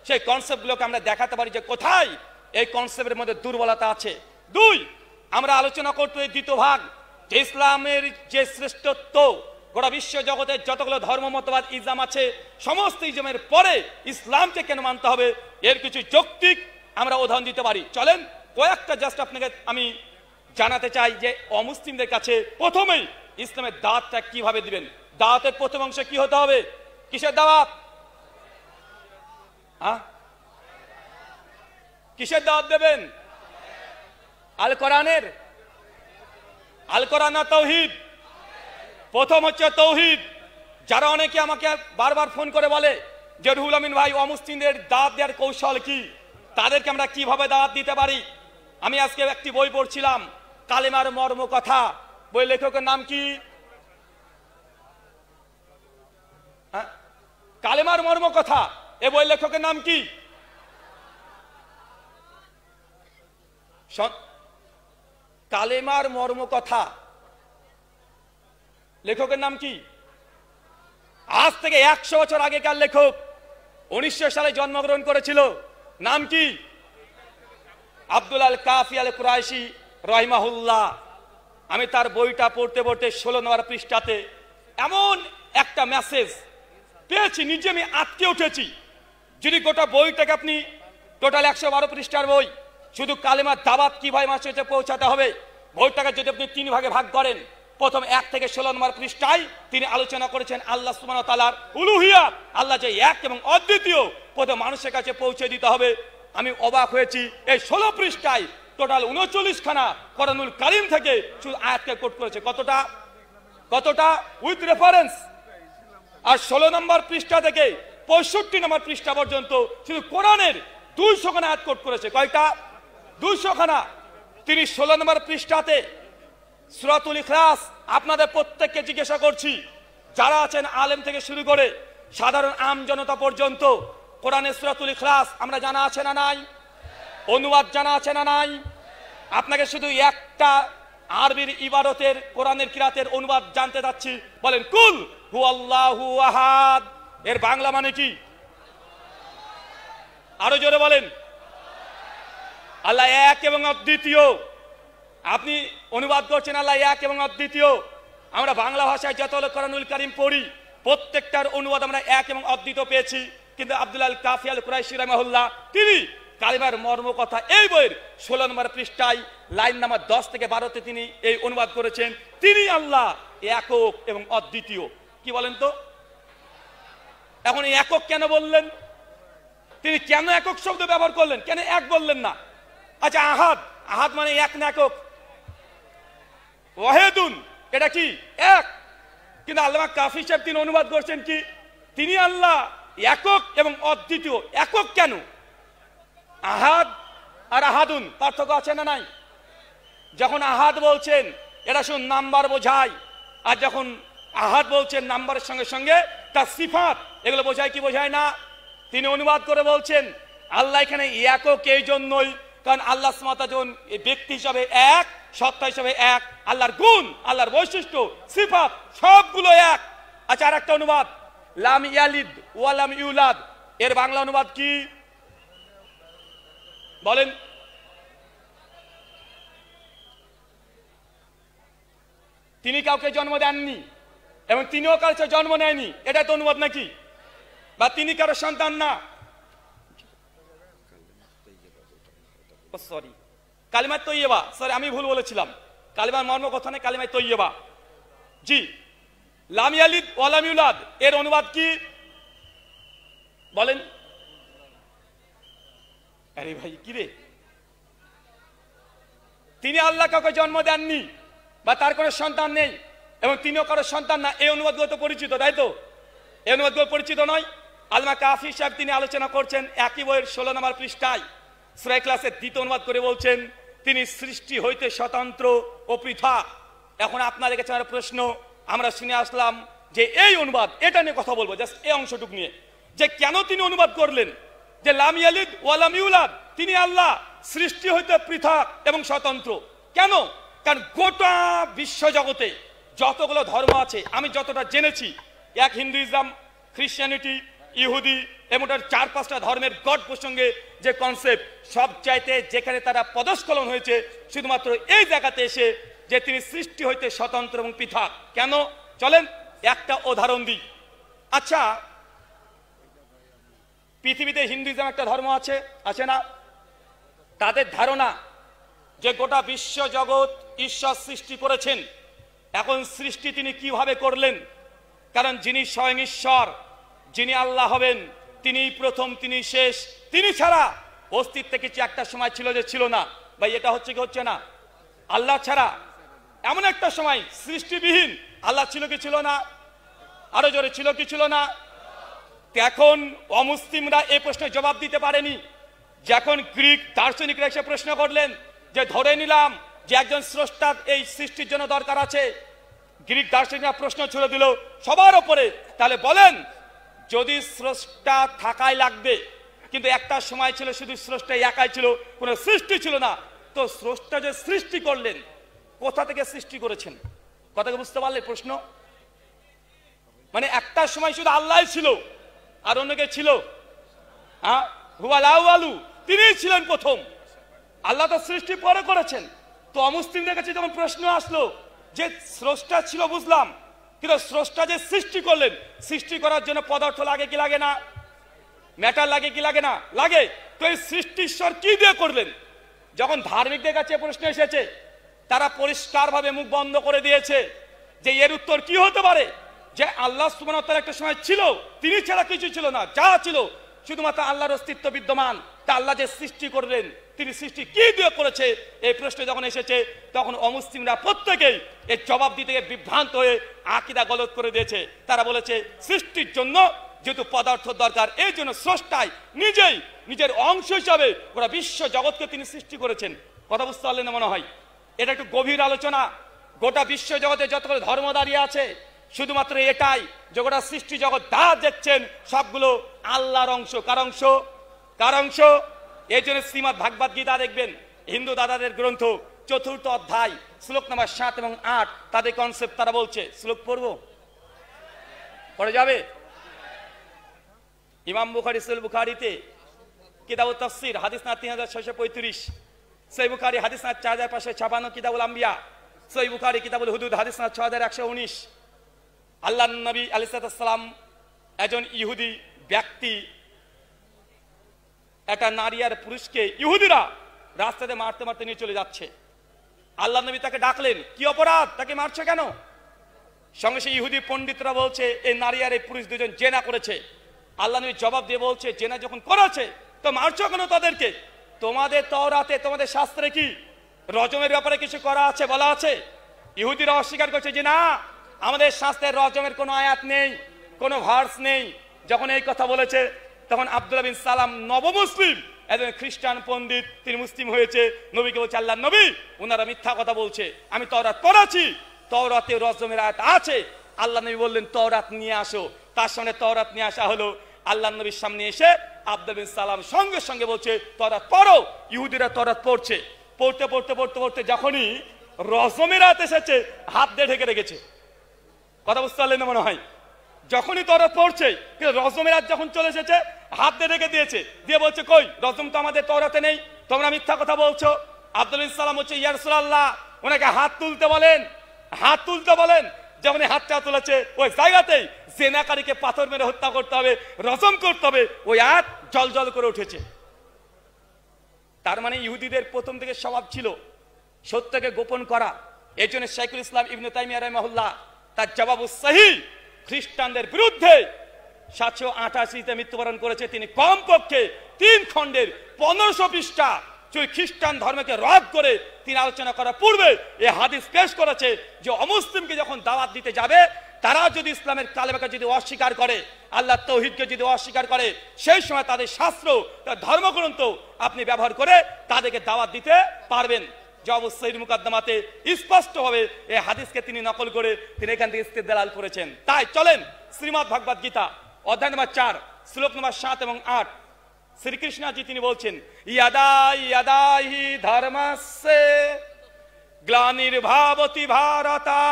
সেই কনসেপ্টগুলোকে আমরা দেখাতে পারি যে কোথায় এই কনসেপ্টের মধ্যে দুর্বলতা আছে। দুই, আমরা আলোচনা করতে এই দ্বিতীয় ভাগ, যে ইসলামের যে শ্রেষ্ঠত্ব, গোটা বিশ্ব জগতের যতগুলো ধর্ম মতবাদ ইসলাম আছে, সমস্ত ইসলামের পরে ইসলামকে কেন মানতে হবে, এর কিছু যৌক্তিক আমরা উদাহরণ দিতে পারি। চলেন কয়েকটা জাস্ট আপনাকে আমি জানাতে চাই যে অমুসলিমদের কাছে প্রথমেই ইসলামের দাওয়াতটা কিভাবে দিবেন। দাওয়াতের প্রথম অংশে কি হতে হবে? কিসের দাওয়াত? কিসের দাওয়াত দেবেন? আল কোরআনের? আল কোরআন না তৌহিদ? প্রথম হচ্ছে তৌহিদ। যারা অনেকে আমাকে বারবার ফোন করে বলে যে রুহুল আমিন ভাই, অমুসলিমদের দাওয়াত দেওয়ার কৌশল কি, তাদেরকে আমরা কিভাবে দাওয়াত দিতে পারি? আমি আজকে একটি বই পড়ছিলাম, কালেমার মর্ম কথা। বই লেখকের নাম কি? কালেমার মর্ম কথা, এ বই লেখকের নাম কি? কালেমার মর্ম কথা লেখকের নাম কি? আজ থেকে 100 বছর আগেকার লেখক, 1900 সালে জন্মগ্রহণ করেছিল। নাম কি? আব্দুল আল কাফি আল কুরাইশি রহিমাহুল্লাহ। আমি তার বইটা পড়তে পড়তে 16 নম্বর পৃষ্ঠাতে এমন একটা মেসেজ পেয়েছি, নিজে আমি আটকে উঠেছি। যদি গোটা বইটাকে আপনি, টোটাল 112 পৃষ্ঠার বই, শুধু কালেমার দাওয়াত কিভাবে মানুষের কাছে পৌঁছাতে হবে, বইটাকে যদি আপনি 3 ভাগে ভাগ করেন, প্রথম 1 থেকে 16 নম্বর পৃষ্ঠায় তিনি আলোচনা করেছেন আল্লাহ সুবহানাহু ওয়া তাআলার উলুহিয়াত, আল্লাহ যে এক এবং অদ্বিতীয়, প্রথম মানুষের কাছে পৌঁছে দিতে হবে। আমি অবাক হয়েছি, এই 16 পৃষ্ঠায় টোটাল 39 খানা কোরআনুল কারীম থেকে শুধু আয়াতকে কোট করেছে। কতটা উইথ রেফারেন্স। আর 16 নম্বর পৃষ্ঠা থেকে 65 নম্বর পৃষ্ঠা পর্যন্ত শুধু কোরআনের 200 খানা আয়াত কোট করেছে। কয়টা? 200 খানা। তিনি 16 নম্বর পৃষ্ঠাতে সূরাতুল ইখলাস, আপনাদের প্রত্যেককে জিজ্ঞাসা করছি, যারা আছেন আলেম থেকে শুরু করে সাধারণ আম জনতা পর্যন্ত, কোরআনের সূরাতুল ইখলাস আমরা জানা আছে না নাই? অনুবাদ জানা আছে না নাই? আপনাকে শুধু একটা আরবির ইবারতের, কোরআনের কিরাতের অনুবাদ জানতে চাচ্ছি। বলেন, কুল হুয়াল্লাহু আহাদ, এর বাংলা মানে কি? আরো জোরে বলেন। আল্লাহ এক এবং অদ্বিতীয়। আপনি অনুবাদ করছেন আল্লাহ এক এবং অদ্বিতীয়। আমরা বাংলা ভাষায় যত কোরআনুল কারীম পড়ি, প্রত্যেকটার অনুবাদ আমরা এক এবং অদ্বিতীয় পেয়েছি। কিন্তু আব্দুল আল কাফি আল কুরাইশি রাহিমাহুল্লাহ, তিনি কালেমার মর্ম কথা এই বইয়ের 16 নম্বর পৃষ্ঠায় লাইন নাম্বার 10 থেকে 12তে তিনি এই অনুবাদ করেছেন, তিনি আল্লাহ একক এবং অদ্বিতীয়। কি বলেন তো? এখন এই একক কেন বললেন? তিনি কেন একক শব্দ ব্যবহার করলেন, কেন এক বললেন না? আচ্ছা, আহাদ, আহাদ মানে এক না একক? ওয়াহিদুন, এটা কি? এক। কিন্তু আল্লামা কাফি সাহেব তিনি অনুবাদ করছেন কি? তিনি আল্লাহ একক এবং অদ্বিতীয়। একক কেন? আহাদ আর আহাদুন পার্থক্য আছে না নাই? যখন আহাদ বলছেন এটা শুধু নাম্বার বোঝায়, আর যখন আহাদ বলছেন নাম্বারের সঙ্গে সঙ্গে তার সিফাত, এগুলো বোঝায় কি বোঝায় না? তিনি অনুবাদ করে বলছেন আল্লাহ এখানে একক এই জন্যই কারণ আল্লাহ সুবহানাহু ওয়া তাআলা যখন ব্যক্তি হিসাবে এক, সত্তা হিসাবে এক, আল্লাহর গুণ, আল্লাহর বৈশিষ্ট্য, সিফাত সবগুলো এক। আচ্ছা, আর একটা অনুবাদ, লাম ইয়ালিদ ওয়া লাম ইউলাদ, এর বাংলা অনুবাদ কি বলেন? তিনি কাউকে জন্ম দেননি এবং তিনিও কাউকে জন্ম নেয়নি, এটা তো অনুবাদ নাকি? বা তিনি কারো সন্তান না। সরি, কালিমা তৈয়বা, সরি আমি ভুল বলেছিলাম, কালিমার মর্ম কথা নেই, কালিমা তৈয়বা। জি, লাম ইয়ালিদ ওয়া লাম ইউলাদ এর অনুবাদ কি বলেন? আরে ভাই কি রে, তিনি আল্লাহ কাউকে জন্ম দেননি বা তার কোনো সন্তান নেই এবং তিনিও কারো সন্তান না, এই অনুবাদগুলো তো পরিচিত, তাই তো? এই অনুবাদগুলো পরিচিত নয়? আল্লামা কাফি সাহেব তিনি আলোচনা করছেন একই বইয়ের 16 নম্বর পৃষ্ঠায় সূরা ইখলাসের দ্বিতীয় অনুবাদ করে বলছেন তিনি সৃষ্টি হইতে স্বতন্ত্র ও পৃথক। এখন আপনাদের কাছে আমার প্রশ্ন, আমরা শুনে আসলাম যে এই অনুবাদ, এটা নিয়ে কথা বলবো জাস্ট এই অংশটুকু নিয়ে, যে কেন তিনি অনুবাদ করলেন যে লাম ইয়ালিদ ওয়া লাম ইউলাদ, তিনি আল্লাহ সৃষ্টি হইতে পৃথক এবং স্বতন্ত্র। কেন? কারণ গোটা বিশ্ব জগতে যতগুলো ধর্ম আছে আমি যতটা জেনেছি, এক হিন্দুইজম, খ্রিস্টানিটি, ইহুদি এবং 4-5টা ধর্মের গড প্রসঙ্গে যে কনসেপ্ট, সব চাইতে যেখানে তারা পদস্খলন হয়েছে শুধুমাত্র এই জায়গাতে এসে যে তিনি সৃষ্টি হইতে স্বতন্ত্র এবং পৃথক। কেন? চলেন একটা উদাহরণ দিই। আচ্ছা, পৃথিবীতে হিন্দুইজম একটা ধর্ম আছে, আছে না? তাদের ধারণা যে গোটা বিশ্ব জগৎ ঈশ্বর সৃষ্টি করেছেন। এখন সৃষ্টি তিনি কিভাবে করলেন? কারণ যিনি স্বয়ং ঈশ্বর, যিনি আল্লাহ হবেন, তিনি প্রথম, তিনি শেষ, তিনি ছাড়া অস্তিত্বে কিছু একটা সময় ছিল যে ছিল না। ভাই এটা হচ্ছে কি হচ্ছে না? আল্লাহ ছাড়া এমন একটা সময় সৃষ্টিবিহীন আল্লাহ ছিল কি ছিল না? আরো জোরে, ছিল কি ছিল না? এখন অমুসলিমরা এই প্রশ্নের জবাব দিতে পারেনি। যখন গ্রিক দার্শনিকরা এসে প্রশ্ন করলেন যে ধরে নিলাম যে একজন স্রষ্টা এই সৃষ্টির জন্য দরকার আছে, গ্রিক দার্শনিকরা প্রশ্ন ছুড়ে দিল সবার উপরে, তাহলে বলেন যদি স্রষ্টা থাকাই লাগবে, কিন্তু একটা সময় ছিল শুধু স্রষ্টা একাই ছিল, কোনো সৃষ্টি ছিল না, তো স্রষ্টা যে সৃষ্টি করলেন কোথা থেকে সৃষ্টি করেছেন? কথাকে বুঝতে পারলে প্রশ্ন? মানে একটা সময় শুধু আল্লাহ ছিল আর অন্যকে ছিল? হ্যাঁ, হুয়াল আউয়ালু, তিনিই ছিলেন প্রথম, আল্লাহ তো সৃষ্টি পরে করেছেন। তো অমুসলিমদের কাছে যখন প্রশ্ন আসলো যে স্রষ্টা ছিল বুঝলাম, কিন্তু স্রষ্টা যে সৃষ্টি করলেন, সৃষ্টি করার জন্য পদার্থ লাগে কি লাগে না? ম্যাটার লাগে কি লাগে না? লাগে। তো এই সৃষ্টি ঈশ্বর কি দিয়ে করলেন? যখন ধার্মিকদের কাছে প্রশ্ন এসেছে তারা পরিষ্কারভাবে মুখ বন্ধ করে দিয়েছে যে এর উত্তর কি হতে পারে, যে আল্লাহ সুবহানাহু ওয়া তাআলা একটা সময় ছিল, তিনি ছাড়া কিছু ছিল না, যা ছিল শুধুমাত্র আল্লাহর অস্তিত্ব বিদ্যমান। তা আল্লাহ যে সৃষ্টি করলেন তিনি সৃষ্টি কি দিয়ে করেছে, এই প্রশ্ন যখন এসেছে তখন অমুসলিমরা প্রত্যেকেই এর জবাব দিতে বিভ্রান্ত হয়ে আকীদা গলত করে দিয়েছে। তারা বলেছে সৃষ্টির জন্য যেহেতু পদার্থ দরকার, এই জন্য স্রষ্টাই নিজেই নিজের অংশ হিসাবে গোটা বিশ্ব জগৎকে তিনি সৃষ্টি করেছেন। কথা বুঝতে পারলেন না মনে হয়? এটা একটু গভীর আলোচনা। গোটা বিশ্ব জগতে যতগুলো ধর্ম দাঁড়িয়ে আছে শুধুমাত্র এটাই যে গোটা সৃষ্টি জগৎ যা দেখছেন সবগুলো আল্লাহর অংশ। কার অংশ? কার অংশ? এই জন্য শ্রীমদ্ ভাগবত গীতা দেখবেন, হিন্দু দাদাদের গ্রন্থ, 4th অধ্যায় শ্লোক নম্বর 7 এবং 8 তাদের কনসেপ্ট তারা বলছে। শ্লোক পড়বো? পড়ে যাবে? ইমাম বুখারী সহিহ বুখারীতে কিতাবুত তাফসীর হাদিস না 3635, সহিহ বুখারী হাদিস না 4556, কিতাবুল আম্বিয়া, সহিহ বুখারী কিতাবুল হুদুদ হাদিস না 6119। আল্লাহর নবী আলাইহিস সালাম একজন ইহুদি ব্যক্তি একটা নারী আর পুরুষকে ইহুদিরা রাস্তাতে মারতে মারতে নিয়ে চলে যাচ্ছে। আল্লাহ নবী তাকে ডাকলেন, কি অপরাধ, তাকে মারছে কেন? সঙ্গে সে ইহুদি পণ্ডিতরা বলছে এই নারী আর এই পুরুষ দুজন জেনা করেছে। আল্লাহ নবী জবাব দিয়ে বলছে জেনা যখন করেছে তো মারছো কেন তাদেরকে? তোমাদের তাওরাতে, তোমাদের শাস্ত্রে কি রজমের ব্যাপারে কিছু করা আছে, বলা আছে? ইহুদিরা অস্বীকার করছে যে না, আমাদের শাস্ত্রের রজমের কোনো আয়াত নেই, কোনো ভার্স নেই। যখন এই কথা বলেছে তখন আব্দুল্লাহ বিন সালাম নবমুসলিম, একজন খ্রিস্টান পণ্ডিত, তিনি মুসলিম হয়েছে, নবীকে বলছে আল্লাহ নবী ওনারা মিথ্যা কথা বলছে, আমি তাওরাত পড়াচ্ছি, তাওরাতে রজমের আয়াত আছে। আল্লাহ নবী বললেন তাওরাত নিয়ে আসো। তার সামনে তাওরাত নিয়ে আসা হলো। আল্লাহ নবীর সামনে এসে আব্দুল্লাহ বিন সালাম সঙ্গে সঙ্গে বলছে তাওরাত পড়ো। ইহুদিরা তাওরাত পড়ছে, পড়তে পড়তে পড়তে পড়তে যখনই রজমের আয়াত এসেছে হাত দিয়ে ঢেকে রেখেছে। কথা বুঝতে পারলেন না মনে হয়? যখনই তওরাত পড়ছে, কিন্তু রজমের আয়াত যখন চলে এসেছে হাত দিয়ে রেখে দিয়েছে, দিয়ে বলছে কই রজম তো আমাদের তওরাতে নেই, তোমরা মিথ্যা কথা বলছো। আব্দুল সালাম হচ্ছে ইয়া রাসূলুল্লাহ, ওনাকে হাত তুলতে বলেন, হাত তুলতে বলেন। যেমন হাতটা তুলেছে ওই জায়গাতেই জেনাকারীকে পাথর মেরে হত্যা করতে হবে, রজম করতে হবে, ওই আয়াত জল জল করে উঠেছে। তার মানে ইহুদিদের প্রথম থেকে স্বভাব ছিল সত্যকে গোপন করা। এই জন্য শাইখুল ইসলাম ইবনে তাইমিয়া রাহিমাহুল্লাহ তার জবাবুস সহিহ খ্রিস্টানদের বিরুদ্ধে 788তে মৃত্যুবরণ করেছে। তিনি কমপক্ষে 3 খণ্ডের 1500 পৃষ্ঠা খ্রিস্টান ধর্মকে রদ করে তিনি আলোচনা করার পূর্বে এই হাদিস পেশ করেছে যে অমুসলিমকে যখন দাওয়াত দিতে যাবে, তারা যদি ইসলামের কালেমাকে যদি অস্বীকার করে, আল্লাহ তৌহিদকে যদি অস্বীকার করে, সেই সময় তাদের শাস্ত্র, তার ধর্মগ্রন্থ আপনি ব্যবহার করে তাদেরকে দাওয়াত দিতে পারবেন। জওয়াবুস সহিহ মুকদ্দমাতে স্পষ্টভাবে এই হাদিসকে তিনি নকল করে তিনি এখান থেকে ইস্তেদলাল করেছেন। তাই চলেন শ্রীমদ্ ভগবদ গীতা অধ্যায় নম্বর 4 শ্লোক নম্বর 7 এবং 8 শ্রীকৃষ্ণজি তিনি বলছেন, ইয়াদা ইয়াদাহি ধর্মস্যে গ্লানির্ভাবতি ভারতা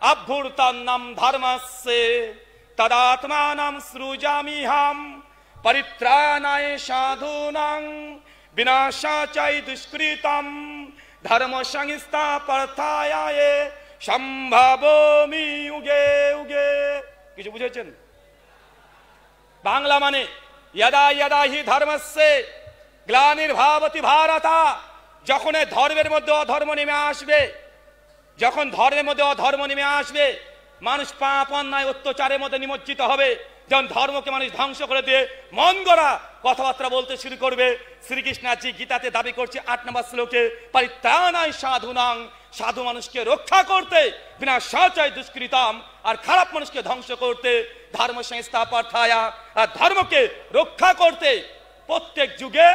অভ্যুত্থানম ধর্মস্যে তদাত্মানম সৃজামিহাম পরিত্রাণায় সাধূনাং বিনাশাচাই দুষ্কৃতম ধর্ম সংস্থাপনায় সম্ভাবমি যুগে যুগে। কিছু বুঝেছেন? বাংলা মানে ইয়াদা ইয়াদাহি ধর্মস্যে গ্লানির্ভাবতি ভারতা, যখন ধর্মের মধ্যে অধর্ম নেমে আসবে, যখন ধর্মের মধ্যে অধর্ম নেমে আসবে, মানুষ পাপ অন্যায় অত্যাচারের মধ্যে নিমজ্জিত হবে, যখন ধর্মকে মানুষ ধ্বংস করে দিয়ে মন গড়া কথাবার্তা বলতে শুরু করবে, শ্রীকৃষ্ণজি গীতাতে দাবি করছে 8 নম্বর শ্লোকে, পরিত্রাণায় সাধূনাং, সাধু মানুষকে রক্ষা করতে, বিনাশাচায় দুষ্কৃতম, আর খারাপ মানুষকে ধ্বংস করতে, ধর্ম সংস্থাপনায়, আর ধর্মকে রক্ষা করতে প্রত্যেক যুগে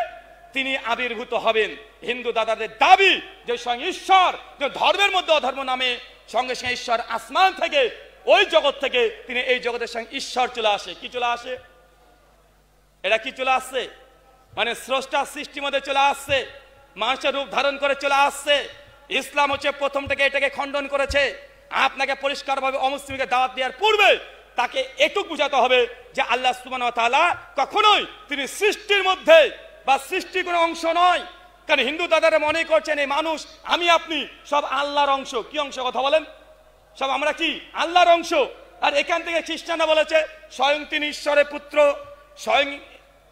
তিনি আবির্ভূত হবেন। হিন্দু দাদাদের দাবি যে স্বয়ং ঈশ্বর, যে ধর্মের মধ্যে অধর্ম নামে সঙ্গে সঙ্গে ঈশ্বর আসমান থেকে, ওই জগৎ থেকে তিনি এই জগতের সঙ্গে ঈশ্বর চলে আসে। কি চলে আসে? এটা কি চলে আসছে? মানে স্রষ্টা সৃষ্টির মধ্যে চলে আসছে, মানুষের রূপ ধারণ করে চলে আসছে। ইসলাম হচ্ছে প্রথম থেকে এটাকে খণ্ডন করেছে। আপনাকে পরিষ্কারভাবে অমুসলিমকে দাওয়াত দেওয়ার পূর্বে তাকে এটুকু বুঝাতে হবে যে আল্লাহ সুবহানাহু ওয়া তাআলা কখনোই তিনি সৃষ্টির মধ্যে বা সৃষ্টির কোনো অংশ নয়। কারণ হিন্দু দাদারা মনে করছেন এই মানুষ, আমি আপনি সব আল্লাহর অংশ। কি অংশ কথা বলেন? সব আমরা কি আল্লাহর অংশ। আর এখান থেকে খ্রিস্টানরা বলেছে স্বয়ং তিনি ঈশ্বরের পুত্র, স্বয়ং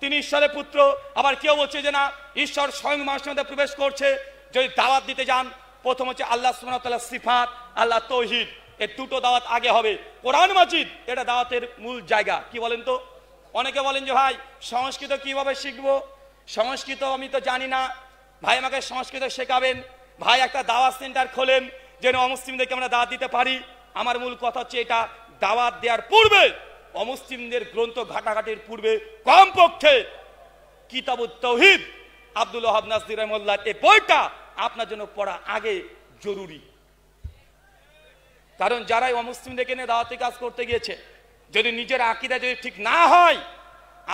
তিনি ঈশ্বরের পুত্র। আবার কেউ বলছে যে না, ঈশ্বর স্বয়ং মানুষের মধ্যে প্রবেশ করছে। যদি দাওয়াত দিতে যান, প্রথম হচ্ছে আল্লাহ সুবহানাহু ওয়া তাআলার সিফাত, আল্লাহ তৌহিদ, এই দুটো দাওয়াত আগে হবে। কোরআন মাজিদ এটা দাওয়াতের মূল জায়গা। কি বলেন তো? অনেকে বলেন যে ভাই সংস্কৃত কিভাবে শিখবো, সংস্কৃত আমি তো জানি না, ভাই আমাকে সংস্কৃত শেখাবেন। ভাই একটা দাওয়াত সেন্টার খোলেন যেন অমুসলিমদেরকে আমরা দাওয়াত দিতে পারি। আমার মূল কথা হচ্ছে এটা, দাওয়াত দেওয়ার পূর্বে অমুসলিমদের গ্রন্থ ঘাটাঘাটির পূর্বে কমপক্ষে কিতাবুত তাওহীদ আব্দুল ওয়াহাব নাসির রাহিমাহুল্লাহ এই বইটা আপনার জন্য পড়া আগে জরুরি। কারণ যারাই অমুসলিমদেরকে নিয়ে দাওয়াতি কাজ করতে গিয়েছে, যদি নিজের আকীদা যদি ঠিক না হয়,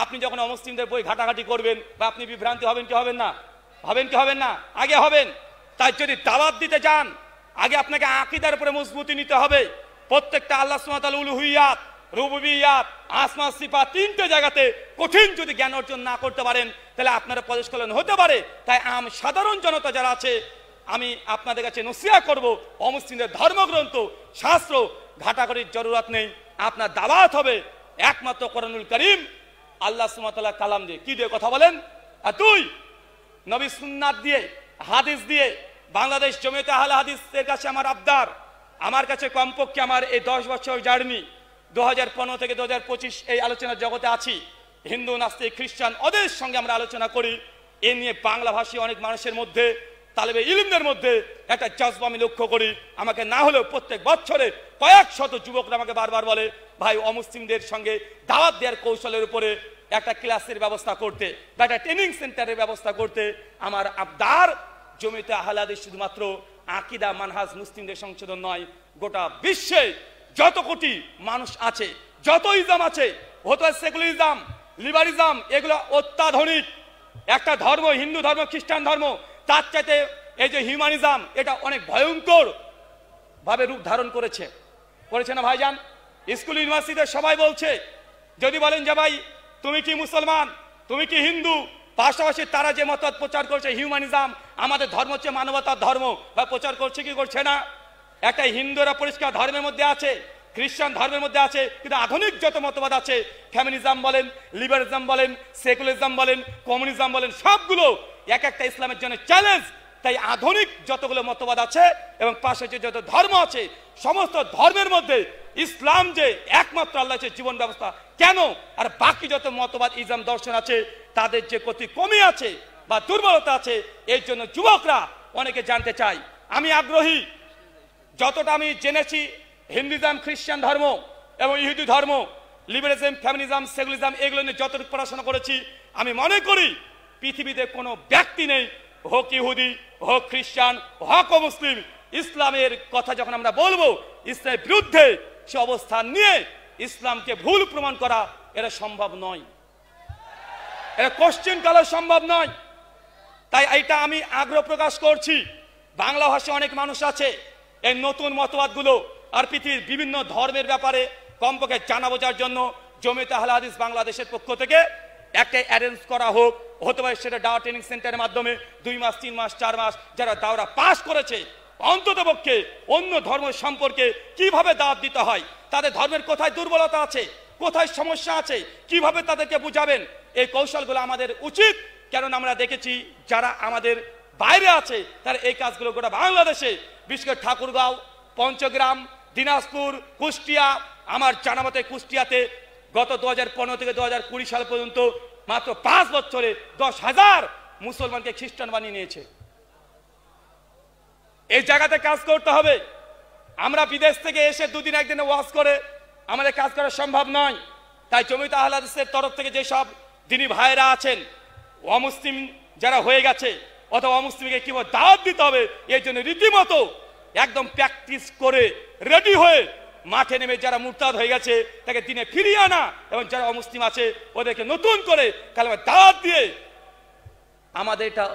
আপনি যখন অমুসলিমদের বই ঘাটাঘাটি করবেন বা আপনি বিভ্রান্তি হবেন কি হবেন না? হবেন কি হবেন না? আগে হবেন। তাই যদি দাওয়াত দিতে যান, আগে আপনাকে আকীদার উপরে মজবুতি নিতে হবে। প্রত্যেকটা আল্লাহ সুবহানাহু ওয়া তাআলা উলুহিয়াত, রুবুবিয়াত, আসমা সিফাত, 3টে জায়গাতে কঠিন যদি জ্ঞান অর্জন না করতে পারেন, তাহলে আপনারা পদস্খলন হতে পারে। তাই সাধারণ জনতা যারা আছে, আমি আপনাদের কাছে নসিহত করব, অমুসলিমদের ধর্মগ্রন্থ শাস্ত্র ঘাটাঘাটির জরুরত নেই। আপনার দাওয়াত হবে একমাত্র কোরআনুল কারীম, আল্লাহ সুবহানাহু ওয়া তাআলা কালাম দিয়ে। কি দিয়ে কথা বলেন? আর 2 নবী সুন্নাত দিয়ে, হাদিস দিয়ে। বাংলাদেশ জমিয়তে আহলে হাদিসের কাছে আমার আবদার, আমার কাছে কমপক্ষে আমার এই 10 বছর জার্নি, 2015 থেকে 2025 এই আলোচনার জগতে আছি। হিন্দু, নাস্তিক, খ্রিস্টান ওদের সঙ্গে আমরা আলোচনা করি। এ নিয়ে বাংলাভাষী অনেক মানুষের মধ্যে, তালেবে ইলমদের মধ্যে একটা জজবা আমি লক্ষ্য করি। আমাকে না হলেও প্রত্যেক বছরে কয়েক শত যুবকরা আমাকে বারবার বলে, ভাই অমুসলিমদের সঙ্গে দাওয়াত দেওয়ার কৌশলের উপরে একটা ক্লাসের ব্যবস্থা করতে বা একটা ট্রেনিং সেন্টারের ব্যবস্থা করতে। আমার আবদার, জমিয়তে আহলে হাদিস শুধুমাত্র আকীদা মানহাজ মুসলিমদের সংশোধন নয়, গোটা বিশ্বে যত কোটি মানুষ আছে, যত ইসলাম আছে, হতো সেকুলারিজম, লিবারিজম, এগুলো অত্যাধুনিক একটা ধর্ম, হিন্দু ধর্ম, খ্রিস্টান ধর্ম, তার চাইতে এই যে হিউম্যানিজম, এটা অনেক ভয়ঙ্কর ভাবে রূপ ধারণ করেছে না ভাইজান? স্কুল ইউনিভার্সিটিতে সবাই বলছে, যদি বলেন যে ভাই তুমি কি মুসলমান, তুমি কি হিন্দু, পাশাপাশি তারা যে মতবাদ প্রচার করছে হিউম্যানিজম, আমাদের ধর্ম হচ্ছে মানবতার ধর্ম, বা প্রচার করছে কি করছে না? একটা হিন্দুরা পরিষ্কার ধর্মের মধ্যে আছে, খ্রিস্টান ধর্মের মধ্যে আছে, কিন্তু আধুনিক যত মতবাদ আছে, ফ্যামিনিজম বলেন, লিবারিজম বলেন, সেকুলারিজম বলেন, কমিউনিজম বলেন, সবগুলো এক একটা ইসলামের জন্য চ্যালেঞ্জ। তাই আধুনিক যতগুলো মতবাদ আছে এবং পাশে যে যত ধর্ম আছে, সমস্ত ধর্মের মধ্যে ইসলাম যে একমাত্র আল্লাহ জীবন ব্যবস্থা, কেন আর বাকি যত মতবাদ ইসলাম দর্শন আছে তাদের যে কতি কমে আছে বা দুর্বলতা আছে, এর জন্য যুবকরা অনেকে জানতে চায়। আমি আগ্রহী, যতটা আমি জেনেছি হিন্দুইজম, খ্রিস্টান ধর্ম এবং ইহুদি ধর্ম, লিবারেজম, ফ্যামিনিজম, সেকুলারিজম, এগুলো নিয়ে যতটুকু পড়াশোনা করেছি, আমি মনে করি পৃথিবীতে কোনো ব্যক্তি নেই, হোক ইহুদি, হোক খ্রিস্টান, হোক মুসলিম, ইসলামের কথা যখন আমরা বলবো, ইসলামের বিরুদ্ধে সে অবস্থান নিয়ে ইসলামকে ভুল প্রমাণ করা এটা সম্ভব নয়, এটা কোশ্চেন করা সম্ভব নয়। তাই এইটা আমি আগ্রহ প্রকাশ করছি। বাংলা ভাষায় অনেক মানুষ আছে, এই নতুন মতবাদগুলো আর পৃথিবীর বিভিন্ন ধর্মের ব্যাপারে কমপক্ষে জানা বোঝার জন্য জমিয়তে আহলে হাদিস বাংলাদেশের পক্ষ থেকে একটা অ্যারেঞ্জ করা হোক, হতে পারে সেটা দাওয়া ট্রেনিং সেন্টারের মাধ্যমে 2 মাস, 3 মাস, 4 মাস যারা দাওরা পাস করেছে, অন্তত পক্ষে অন্য ধর্ম সম্পর্কে কিভাবে দাওয়াত দিতে হয়, তাদের ধর্মের কোথায় দুর্বলতা আছে, কোথায় সমস্যা আছে, কিভাবে তাদেরকে বুঝাবেন, এই কৌশলগুলো আমাদের উচিত। কেননা আমরা দেখেছি যারা আমাদের বাইরে আছে তারা এই কাজগুলো গোটা বাংলাদেশে, বিশেষ করে ঠাকুরগাঁও, পঞ্চগ্রাম, দিনাজপুর, কুষ্টিয়া, আমার জানা মতে কুষ্টিয়াতে গত 2015 থেকে 2020 সাল পর্যন্ত মাত্র 5 বছরে 10,000 মুসলমানকে খ্রিস্টান বানিয়ে নিয়েছে। এই জায়গাতে কাজ করতে হবে। আমরা বিদেশ থেকে এসে 2 দিন 1 দিনে ওয়াজ করে আমাদের কাজ করা সম্ভব নয়। তাই জমিয়তে আহলে হাদিসের তরফ থেকে যেসব দিনী ভাইরা আছেন, অমুসলিম যারা হয়ে গেছে অথবা অমুসলিমকে কিভাবে দাওয়াত দিতে হবে, এর জন্য রীতিমতো একদম প্র্যাকটিস করে রেডি হয়ে মাঠে নেমে যারা মুরতাদ হয়ে গেছে তাকে দিনে ফিরিয়ে আনা, এবং যারা অমুসলিম আছে ওদেরকে নতুন করে কালেমা দাওয়াত দিয়ে, আমাদের এটা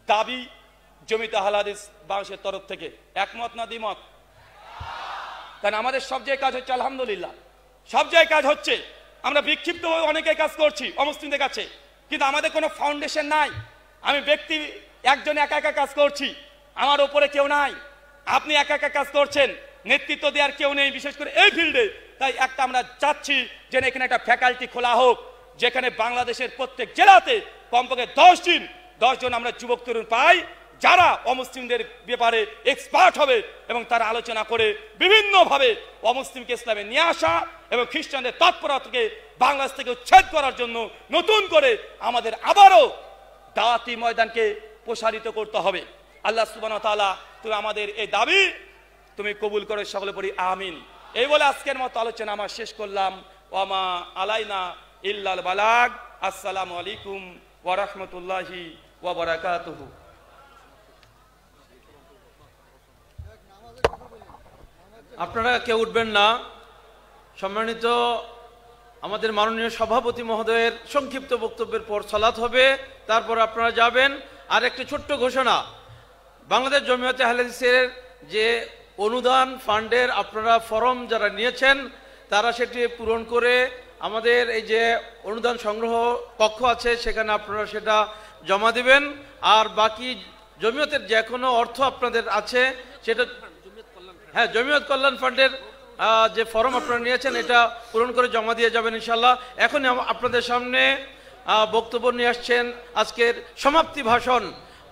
দাবি জমিয়তে আহলে হাদিস বাংলাদেশের তরফ থেকে। একমত না দ্বিমত? কারণ আমাদের সব জায়গায় কাজ হচ্ছে, আলহামদুলিল্লাহ সব জায়গায় কাজ হচ্ছে। আমরা বিক্ষিপ্তভাবে অনেকে কাজ করছি অমুসলিমদের কাছে, কিন্তু আমাদের কোনো ফাউন্ডেশন নাই। আমি ব্যক্তি একজন একা একা কাজ করছি, আমার ওপরে কেউ নাই। আপনি একা একা কাজ করছেন, নেতৃত্ব দেওয়ার কেউ নেই, বিশেষ করে এই ফিল্ডে। তাই একটা আমরা চাচ্ছি যে এখানে একটা ফ্যাকাল্টি খোলা হোক, যেখানে বাংলাদেশের প্রত্যেক জেলাতে কমপক্ষে 10 জন আমরা যুবক তরুণ পাই, যারা অমুসলিমদের ব্যাপারে এক্সপার্ট হবে এবং তারা আলোচনা করে বিভিন্নভাবে অমুসলিমকে ইসলামে নিয়ে আসা এবং খ্রিস্টানদের তৎপরতাকে বাংলাদেশ থেকে উচ্ছেদ করার জন্য নতুন করে আমাদের আবারও দাওয়াতি ময়দানকে প্রসারিত করতে হবে। আল্লাহ সুবহানাহু ওয়া তাআলা তুমি আমাদের এই দাবি তুমি কবুল করে সকলে পড়ি আমিন। এই বলে আজকের মতো আলোচনা আমার শেষ করলাম। ওয়ামা আলাইনা ইল্লাল বালাগ। আসসালামু আলাইকুম ওয়া রাহমাতুল্লাহি ওয়া বারাকাতুহু। আপনারা কেউ উঠবেন না। সম্মানিত আমাদের মাননীয় সভাপতি মহোদয়ের সংক্ষিপ্ত বক্তব্যের পর সালাত হবে, তারপর আপনারা যাবেন। আর একটি ছোট্ট ঘোষণা, বাংলাদেশ জমিয়তে আহলে হাদিসের যে অনুদান ফান্ডের আপনারা ফর্ম যারা নিয়েছেন তারা সেটি পূরণ করে আমাদের এই যে অনুদান সংগ্রহ কক্ষ আছে সেখানে আপনারা সেটা জমা দিবেন। আর বাকি জমিয়তের যে কোনো অর্থ আপনাদের আছে সেটা, হ্যাঁ, জমিয়ত কল্যাণ ফান্ডের যে ফর্ম আপনারা নিয়েছেন এটা পূরণ করে জমা দিয়ে যাবেন ইনশাল্লাহ। এখন আপনাদের সামনে বক্তব্য নিয়ে আসছেন আজকের সমাপ্তি ভাষণ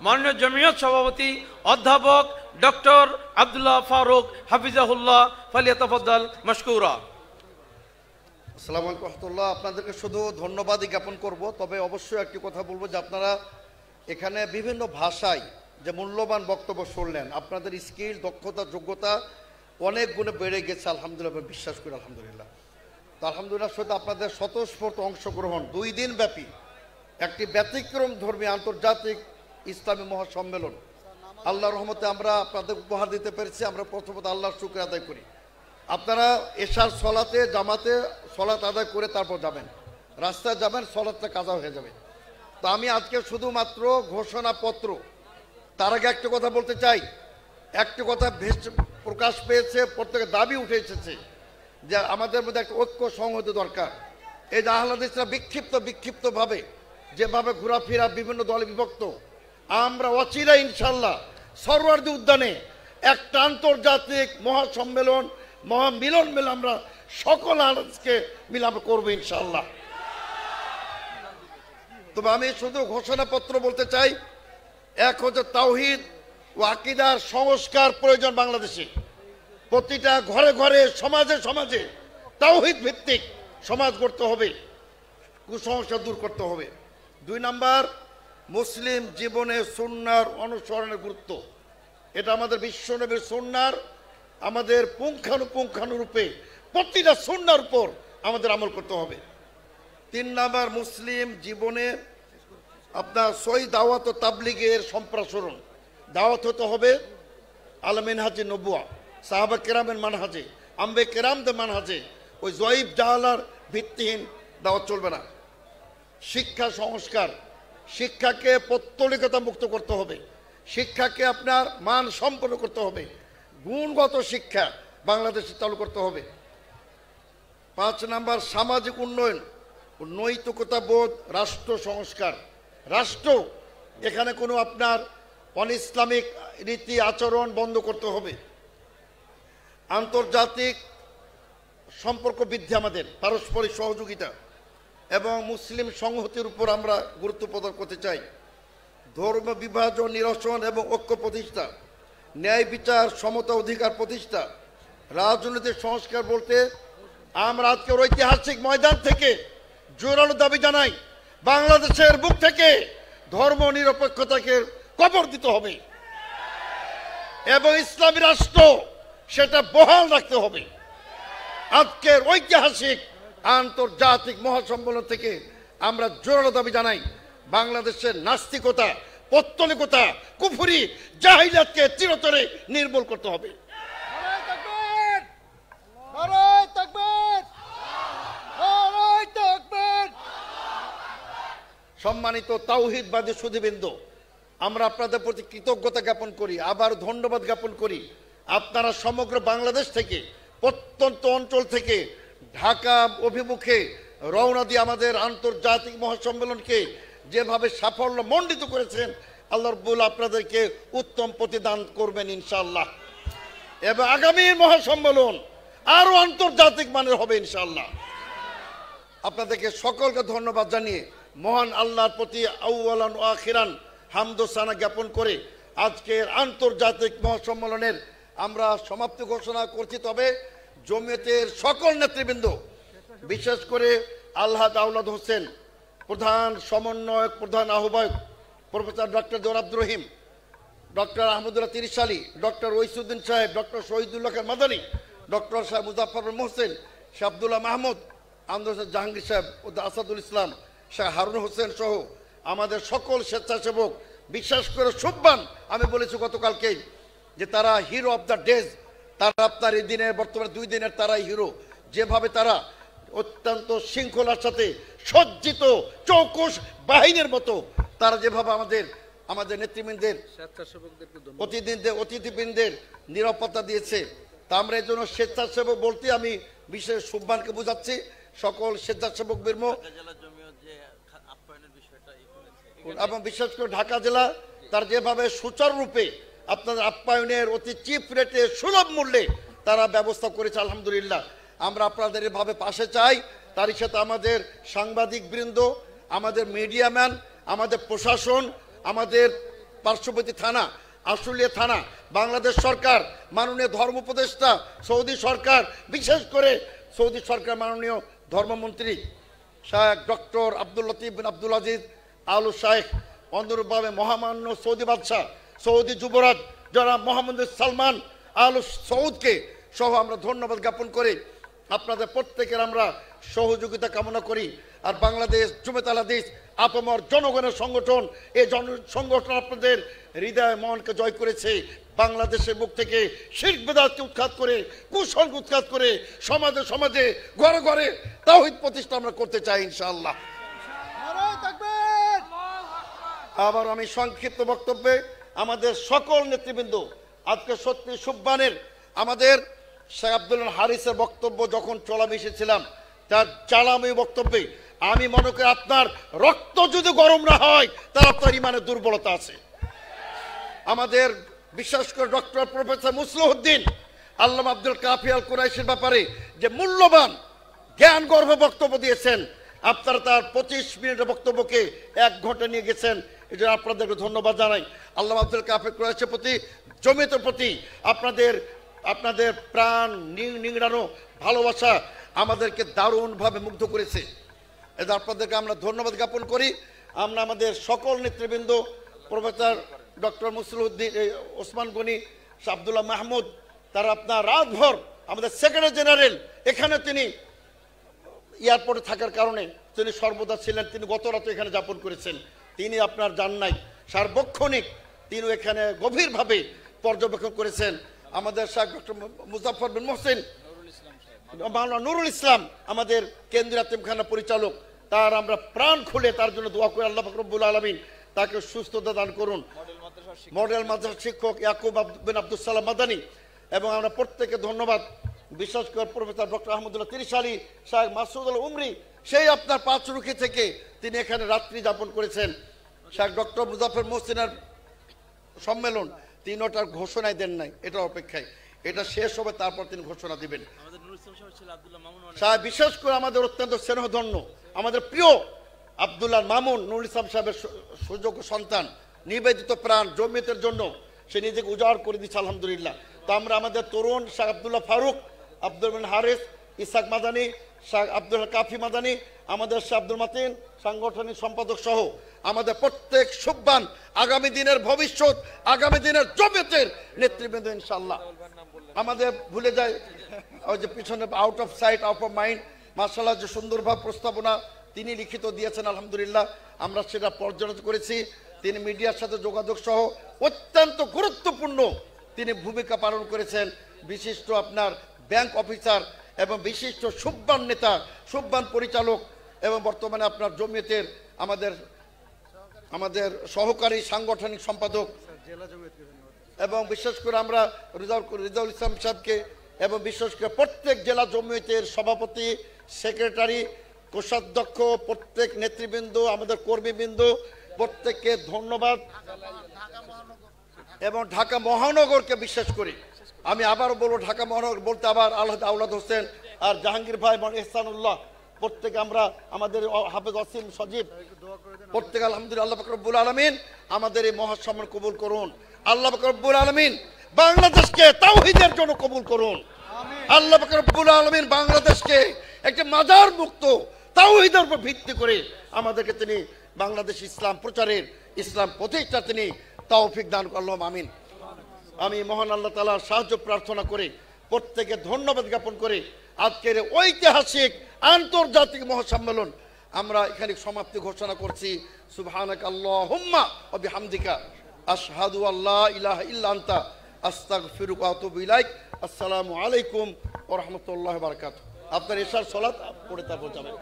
মাননীয় জমিয়ত সভাপতি অধ্যাপক ডক্টর আব্দুল্লাহ ফারুক হাফিজাহুল্লাহ। ফালিয়াতাফাদ্দাল মাশকুরা। আসসালামু আলাইকুম রাহমাতুল্লাহ। আপনাদেরকে শুধু ধন্যবাদই জ্ঞাপন করব, তবে অবশ্যই একটি কথা বলবো যে আপনারা এখানে বিভিন্ন ভাষায় যে মূল্যবান বক্তব্য শুনলেন, আপনাদের স্কিল, দক্ষতা, যোগ্যতা অনেক গুণে বেড়ে গেছে আলহামদুলিল্লাহ, বিশ্বাস করি আলহামদুলিল্লাহ। তো আলহামদুলিল্লাহ সাথে আপনাদের স্বতঃস্ফূর্ত অংশগ্রহণ 2 দিন ব্যাপী একটি ব্যতিক্রম ধর্মী আন্তর্জাতিক ইসলামী মহাসম্মেলন আল্লাহর রহমতে আমরা আপনাদের উপহার দিতে পেরেছি। আমরা প্রথমত আল্লাহর শুকর আদায় করি। আপনারা এশার সলাতে জামাতে সলাত আদায় করে তারপর যাবেন, রাস্তায় যাবেন, সলাতটা কাজা হয়ে যাবে। তো আমি আজকে শুধুমাত্র ঘোষণাপত্র, তার আগে একটা কথা বলতে চাই। একটি কথা প্রকাশ পেয়েছে, প্রত্যেকের দাবি উঠে এসেছে যে আমাদের মধ্যে একটা ঐক্য সংহতি দরকার। এই যে আহলে হাদিসরা বিক্ষিপ্তভাবে যেভাবে ঘোরাফেরা বিভিন্ন দলে বিভক্ত, আমরা অচিরা ইনশাল্লাহ সরওয়ার্দী উদ্যানে একটা আন্তর্জাতিক মহাসম্মেলন মহামিলন মিলে আমরা সকল আহলেকে মিলে আমরা করবো ইনশাল্লাহ। তবে আমি শুধু ঘোষণাপত্র বলতে চাই, এক হচ্ছে তাওহীদ ও আকীদার সংস্কার প্রয়োজন বাংলাদেশে। প্রতিটা ঘরে ঘরে সমাজে সমাজে তাওহীদ ভিত্তিক সমাজ গড়তে হবে, কুসংস্কার দূর করতে হবে। 2 নাম্বার, মুসলিম জীবনে সুন্নাহর অনুসরণের গুরুত্ব। এটা আমাদের বিশ্বনবীর সুন্নাহর আমাদের পুঙ্খানুপুঙ্খানুরূপে প্রতিটা সুন্নাহর উপর আমাদের আমল করতে হবে। 3 নাম্বার, মুসলিম জীবনে আপনার সহি দাওয়াত ও তাবলীগের সম্প্রসারণ। দাওয়াত হতে হবে আলা মিনহাজে নবুয়া, সাহাবা কেরামের মানহাজে, আম্বে কেরামদের মানহাজে। ওই জয়ীব জাহালার ভিত্তিহীন দাওয়াত চলবে না। শিক্ষা সংস্কার, শিক্ষাকে পৌত্তলিকতা মুক্ত করতে হবে, শিক্ষাকে আপনার মান সম্পন্ন করতে হবে, গুণগত শিক্ষা বাংলাদেশে চালু করতে হবে। 5 নাম্বার, সামাজিক উন্নয়ন ও নৈতিকতা বোধ, রাষ্ট্র সংস্কার। রাষ্ট্র এখানে কোনো আপনার অন ইসলামিক রীতি আচরণ বন্ধ করতে হবে। আন্তর্জাতিক সম্পর্ক বৃদ্ধি, আমাদের পারস্পরিক সহযোগিতা এবং মুসলিম সংহতির উপর আমরা গুরুত্ব প্রদান করতে চাই। ধর্ম বিভাজন নিরসন এবং ঐক্য প্রতিষ্ঠা, ন্যায় বিচার সমতা অধিকার প্রতিষ্ঠা। রাজনৈতিক সংস্কার বলতে আমরা আজকের ঐতিহাসিক ময়দান থেকে জোরালো দাবি জানাই, বাংলাদেশের বুক থেকে ধর্ম নিরপেক্ষতাকে কবর দিতে হবে এবং ইসলামী রাষ্ট্র সেটা বহাল রাখতে হবে। আজকের ঐতিহাসিক আন্তর্জাতিক মহাসম্মেলন থেকে আমরা জোরালো দাবি জানাই, বাংলাদেশের নাস্তিকতা, পৌত্তলিকতা, কুফরি, জাহিলিয়াতকে চিরতরে নির্মূল করতে হবে। সম্মানিত তাওহীদবাদী সুধীবৃন্দ, আমরা আপনাদের প্রতি কৃতজ্ঞতা জ্ঞাপন করি, আবার ধন্যবাদ জ্ঞাপন করি। আপনারা সমগ্র বাংলাদেশ থেকে, প্রত্যন্ত অঞ্চল থেকে ঢাকা অভিমুখে রওনা দিয়ে আমাদের আন্তর্জাতিক মহাসম্মেলনকে যেভাবে সাফল্য মণ্ডিত করেছেন, আল্লাহ রাব্বুল আপনাদেরকে উত্তম প্রতিদান করবেন ইনশাআল্লাহ। এবং আগামী মহাসম্মেলন আরো আন্তর্জাতিক মানের হবে ইনশাআল্লাহ। আপনাদেরকে সকলকে ধন্যবাদ জানিয়ে মহান আল্লাহর প্রতি আউয়ালান ও আখিরান হামদ ও সানা জ্ঞাপন করে আজকের আন্তর্জাতিক মহাসম্মেলনের আমরা সমাপ্তি ঘোষণা করছি। তবে জমিয়তের সকল নেতৃবৃন্দ, বিশেষ করে আলহাজ আওলাদ হোসেন প্রধান সমন্বয়ক, প্রধান আহ্বায়ক প্রফেসর ডক্টর জোর আব্দুর রহিম, ডক্টর আহমদুল্লাহ তিরিশালী, ডক্টর ওইসুদ্দিন সাহেব, ডক্টর শহীদুল্লাহ খান মাদানী, ডক্টর সাহেব মুজাফফর মোহসেন, শাহ আব্দুল্লাহ মাহমুদ, আন্দোলন জাহাঙ্গীর সাহেব, আসাদুল ইসলাম, শাহ হারুন হোসেন সহ আমাদের সকল স্বেচ্ছাসেবক, বিশেষ করে সুব্বান, আমি বলেছি গতকালকেই যে তারা হিরো অফ দ্য ডেজ। তারা আপনার এই দিনের বর্তমানে 2 দিনের তারাই হিরো। যেভাবে তারা অত্যন্ত শৃঙ্খলার সাথে সজ্জিত চৌকুশ বাহিনীর মতো তারা যেভাবে আমাদের নেতৃবৃন্দের অতিথিবৃন্দের নিরাপত্তা দিয়েছে, তা আমরা এই জন্য স্বেচ্ছাসেবক বলতে আমি বিশেষ সুব্বানকে বোঝাচ্ছি। সকল স্বেচ্ছাসেবক বীর এবং বিশেষ করে ঢাকা জেলা তার যেভাবে সুচারুরূপে আপনাদের আপ্যায়নের অতি চিপ রেটে সুলভ মূল্যে তারা ব্যবস্থা করেছে, আলহামদুলিল্লাহ। আমরা আপনাদের এভাবে পাশে চাই। তারই সাথে আমাদের সাংবাদিক বৃন্দ, আমাদের মিডিয়াম্যান, আমাদের প্রশাসন, আমাদের পার্শ্ববর্তী থানা আশুলিয়া থানা, বাংলাদেশ সরকার, মাননীয় ধর্ম উপদেষ্টা, সৌদি সরকার, বিশেষ করে সৌদি সরকার মাননীয় ধর্মমন্ত্রী শায়েখ ডক্টর আব্দুল লতিফ বিন আব্দুল আজিজ আল শায়েখ, অনুরূপভাবে মহামান্য সৌদি বাদশাহ, সৌদি যুবরাজ জনাব মোহাম্মদ সালমান আল সৌদকে সহ আমরা ধন্যবাদ জ্ঞাপন করি। আপনাদের প্রত্যেকের আমরা সহযোগিতা কামনা করি। আর বাংলাদেশ জমিয়ত আল হাদিস আপামর জনগণের সংগঠন, এই সংগঠন আপনাদের হৃদয় মনকে জয় করেছে। বাংলাদেশের মুখ থেকে শিরক বিদআতকে উৎখাত করে, কুসংস্কার উৎখাত করে সমাজে সমাজে ঘরে ঘরে তাওহীদ প্রতিষ্ঠা আমরা করতে চাই ইনশাআল্লাহ। আবার আমি সংক্ষিপ্ত বক্তব্যে আমাদের সকল নেতৃবৃন্দ, আজকে সত্যি সুব্বানের আমাদের শেখ আব্দুল হারিসের বক্তব্য যখন চলা মিশেছিলাম, তার চালামি বক্তব্যে আমি মনে করি আপনার রক্ত যদি গরম না হয় তাহলে আপনার ইমানের দুর্বলতা আছে। আমাদের বিশেষ করে ডক্টর প্রফেসর মুসলিউদ্দিন আল্লামা আব্দুল কাফি আল কুরাইশির ব্যাপারে যে মূল্যবান জ্ঞান গর্ভ বক্তব্য দিয়েছেন, আপনারা তার 25 মিনিটের বক্তব্যকে 1 ঘন্টা নিয়ে গেছেন, এই জন্য আপনাদেরকে ধন্যবাদ জানাই। আল্লামা আব্দুল কাফি কুরাইশির প্রতি, জমিয়তের প্রতি আপনাদের প্রাণ নিংড়ানো ভালোবাসা আমাদেরকে দারুণভাবে মুগ্ধ করেছে। এটা আপনাদেরকে আমরা ধন্যবাদ জ্ঞাপন করি। আমরা আমাদের সকল নেতৃবৃন্দ, প্রফেসর ডক্টর মুসলিউদ্দিন, ওসমান গনি, আব্দুল্লাহ মাহমুদ, তারা আপনার রাতভর, আমাদের সেক্রেটারি জেনারেল এখানে তিনি এয়ারপোর্টে থাকার কারণে তিনি সর্বদা ছিলেন, তিনি গত রাতে এখানে যাপন করেছেন, তিনি আপনার যান নাই, সার্বক্ষণিক তিনি এখানে গভীরভাবে পর্যবেক্ষণ করেছেন। আমাদের শাহ ডক্টর মুজাফফর বিন মোহসিন, মাওলানা নুরুল ইসলাম আমাদের কেন্দ্রীয় এতিমখানা পরিচালক, তার আমরা প্রাণ খুলে তার জন্য দোয়া করি, আল্লাহ পাক রব্বুল আলামিন তাকে সুস্থতা দান করুন। মডেল মাদ্রাসার শিক্ষক ইয়াকুব বিন আব্দুল সালাম মাদানী, এবং আমরা প্রত্যেকে ধন্যবাদ, বিশেষ করে প্রফেসর ডক্টর আহমদুল্লাহ তিরিশালী, শাহ মাসুদুল উমরি, সেই আপনার 5 রুখি থেকে তিনি এখানে রাত্রি যাপন করেছেন। শাহ ডক্টর মুজাফফর মোহসিনের সম্মেলন তিনি ওটার ঘোষণাই দেন নাই, এটা অপেক্ষায়, এটা শেষ হবে তারপর তিনি ঘোষণা দিবেন। বিশেষ করে আমাদের অত্যন্ত স্নেহধন্য, আমাদের প্রিয় আব্দুল্লাহ মামুন নুরুল ইসলাম সাহেবের সুযোগ্য সন্তান, নিবেদিত প্রাণ জমিয়তের জন্য সে নিজেকে উজাড় করে দিচ্ছে, আলহামদুলিল্লাহ। তো আমরা আমাদের তরুণ শাহ আব্দুল্লাহ ফারুক, আব্দুল বিন হারিস, ইসাক মাদানী, শাহ আব্দুল কাফি মাদানী, আমাদের শাহ আব্দুল মাতিন সাংগঠনিক সম্পাদক সহ আমাদের প্রত্যেক সুব্বান, আগামী দিনের ভবিষ্যৎ, আগামী দিনের জমিয়তের নেতৃবৃন্দ ইনশাআল্লাহ। আমাদের ভুলে যায় ওই যে পিছনে out of sight out of mind, মাশাআল্লাহ যে সুন্দরভাবে প্রস্তাবনা তিনি লিখিত দিয়েছেন, আলহামদুলিল্লাহ আমরা সেটা পর্যালোচনা করেছি। তিনি মিডিয়ার সাথে যোগাযোগ সহ অত্যন্ত গুরুত্বপূর্ণ তিনি ভূমিকা পালন করেছেন। বিশিষ্ট আপনার ব্যাংক অফিসার এবং বিশিষ্ট সুব্বান নেতা, সুব্বান পরিচালক, এবং বর্তমানে আপনার জমিয়তের আমাদের সহকারী সাংগঠনিক সম্পাদক, এবং বিশেষ করে আমরা রিজাউল ইসলাম সাহেবকে, এবং বিশেষ করে প্রত্যেক জেলা জমিয়তের সভাপতি, সেক্রেটারি, কোষাধ্যক্ষ, প্রত্যেক নেতৃবৃন্দ, আমাদের কর্মীবৃন্দ, প্রত্যেককে ধন্যবাদ। এবং ঢাকা মহানগরকে বিশেষ করে আমি আবার বলবো, ঢাকা মহানগর বলতে আবার আওলাদ হোসেন আর জাহাঙ্গীর ভাই এবং ইহসানুল্লাহ, প্রত্যেকে আমরা আমাদের হাফেজ অসীম সজীব, প্রত্যেক আলহামদুলিল্লাহ, আল্লাহ পাক রব্বুল আলামিন আমাদের এই মহাসম্মান কবুল করুন। আল্লাহ পাক রব্বুল আলামিন বাংলাদেশকে তাওহীদের জন্য কবুল করুন। আল্লাহ পাক রব্বুল আলামিন বাংলাদেশকে একটা মাজার মুক্ত তাওহীদের উপর ভিত্তি করে আমাদেরকে তিনি বাংলাদেশ ইসলাম প্রচারের, ইসলাম প্রতিষ্ঠা তিনি তৌফিক দান করলেন, আমিন। আমি মহান আল্লাহ তাআলার সাহায্য প্রার্থনা করে, প্রত্যেকে ধন্যবাদ জ্ঞাপন করে আজকের ঐতিহাসিক আন্তর্জাতিক মহাসম্মেলন আমরা এখানে সমাপ্তি ঘোষণা করছি। সুবহানাকা আল্লাহুম্মা ওয়া বিহামদিকা আশহাদু আল্লা ইলাহা ইল্লা আনতা আস্তাগফিরুকা ওয়া আতুবু ইলাইক। আসসালামু আলাইকুম ওয়া রাহমাতুল্লাহি ওয়া বারাকাতুহু। আপনার ইশার সালাত পড়ে তারপর যাবেন।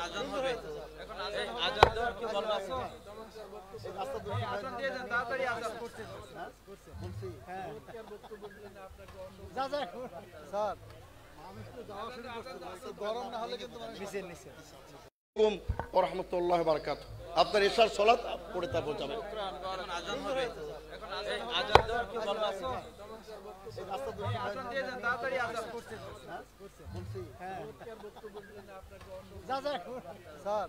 আজান হবে, এখন আজান দেওয়ার কি বলা আছে? আজান দিয়ে দেন, তাড়াতাড়ি আজান করতে বলছি। হ্যাঁ যা যা স্যার, আমি তো যাওয়া শুরু করতে, গরম না হলে কিন্তু নিচে নিচে। আসসালামু আলাইকুম ওয়া রাহমাতুল্লাহি ওয়া বারাকাতুহু। আপনার ইশার সালাত পড়ে তারপর যাবেন। এখন আজান হবে, এখন আজান দেওয়ার কি বলা আছে? আজান দিয়ে দেন, তাড়াতাড়ি আজান করতে বলছি। হ্যাঁ যা যা স্যার,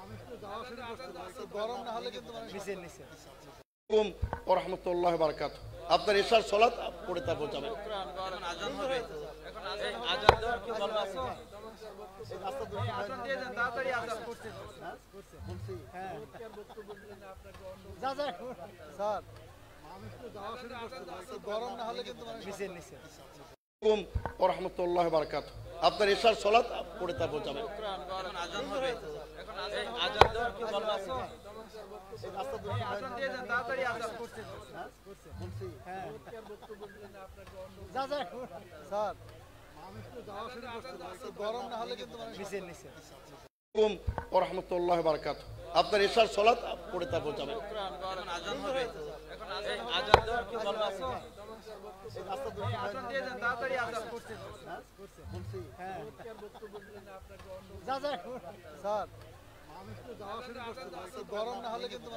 আমি তো যাওয়া শুরু করতে, গরম না হলে কিন্তু নিচে নিচে। আসসালামু আলাইকুম ওয়া রাহমাতুল্লাহি ওয়া বারাকাতুহু। আপনার ইশার সালাত পড়ে তারপর যাবেন। এখন আজান হবে, এখন আজান দেওয়ার কি বলা আছে? আজান দিয়ে দেন, তাড়াতাড়ি আজান করতে বলছি। হ্যাঁ যা যা স্যার, আমি তো যাওয়া শুরু করতে, গরম না হলে কিন্তু নিচে নিচে। আসসালামু আলাইকুম ওয়া রাহমাতুল্লাহি ওয়া বারাকাতুহু। আপনার ইশার সালাত পড়ে তারপর যাবেন। এখন আজান হবে, এখন আজান দেওয়ার কি বলা আছে? আজান দিয়ে দেন, তাড়াতাড়ি আজান করতে বলছি। হ্যাঁ যা যা স্যার, আমি তো যাওয়া শুরু করতে, গরম না হলে কিন্তু নিচে নিচে। আসসালামু আলাইকুম ওয়া রাহমাতুল্লাহি ওয়া বারাকাতুহু। আপনার ইশার সালাত পড়ে তারপর যাবেন। এখন আজান হবে, এখন আজান দেওয়ার কি বলা আছে? গরম না হলে কিন্তু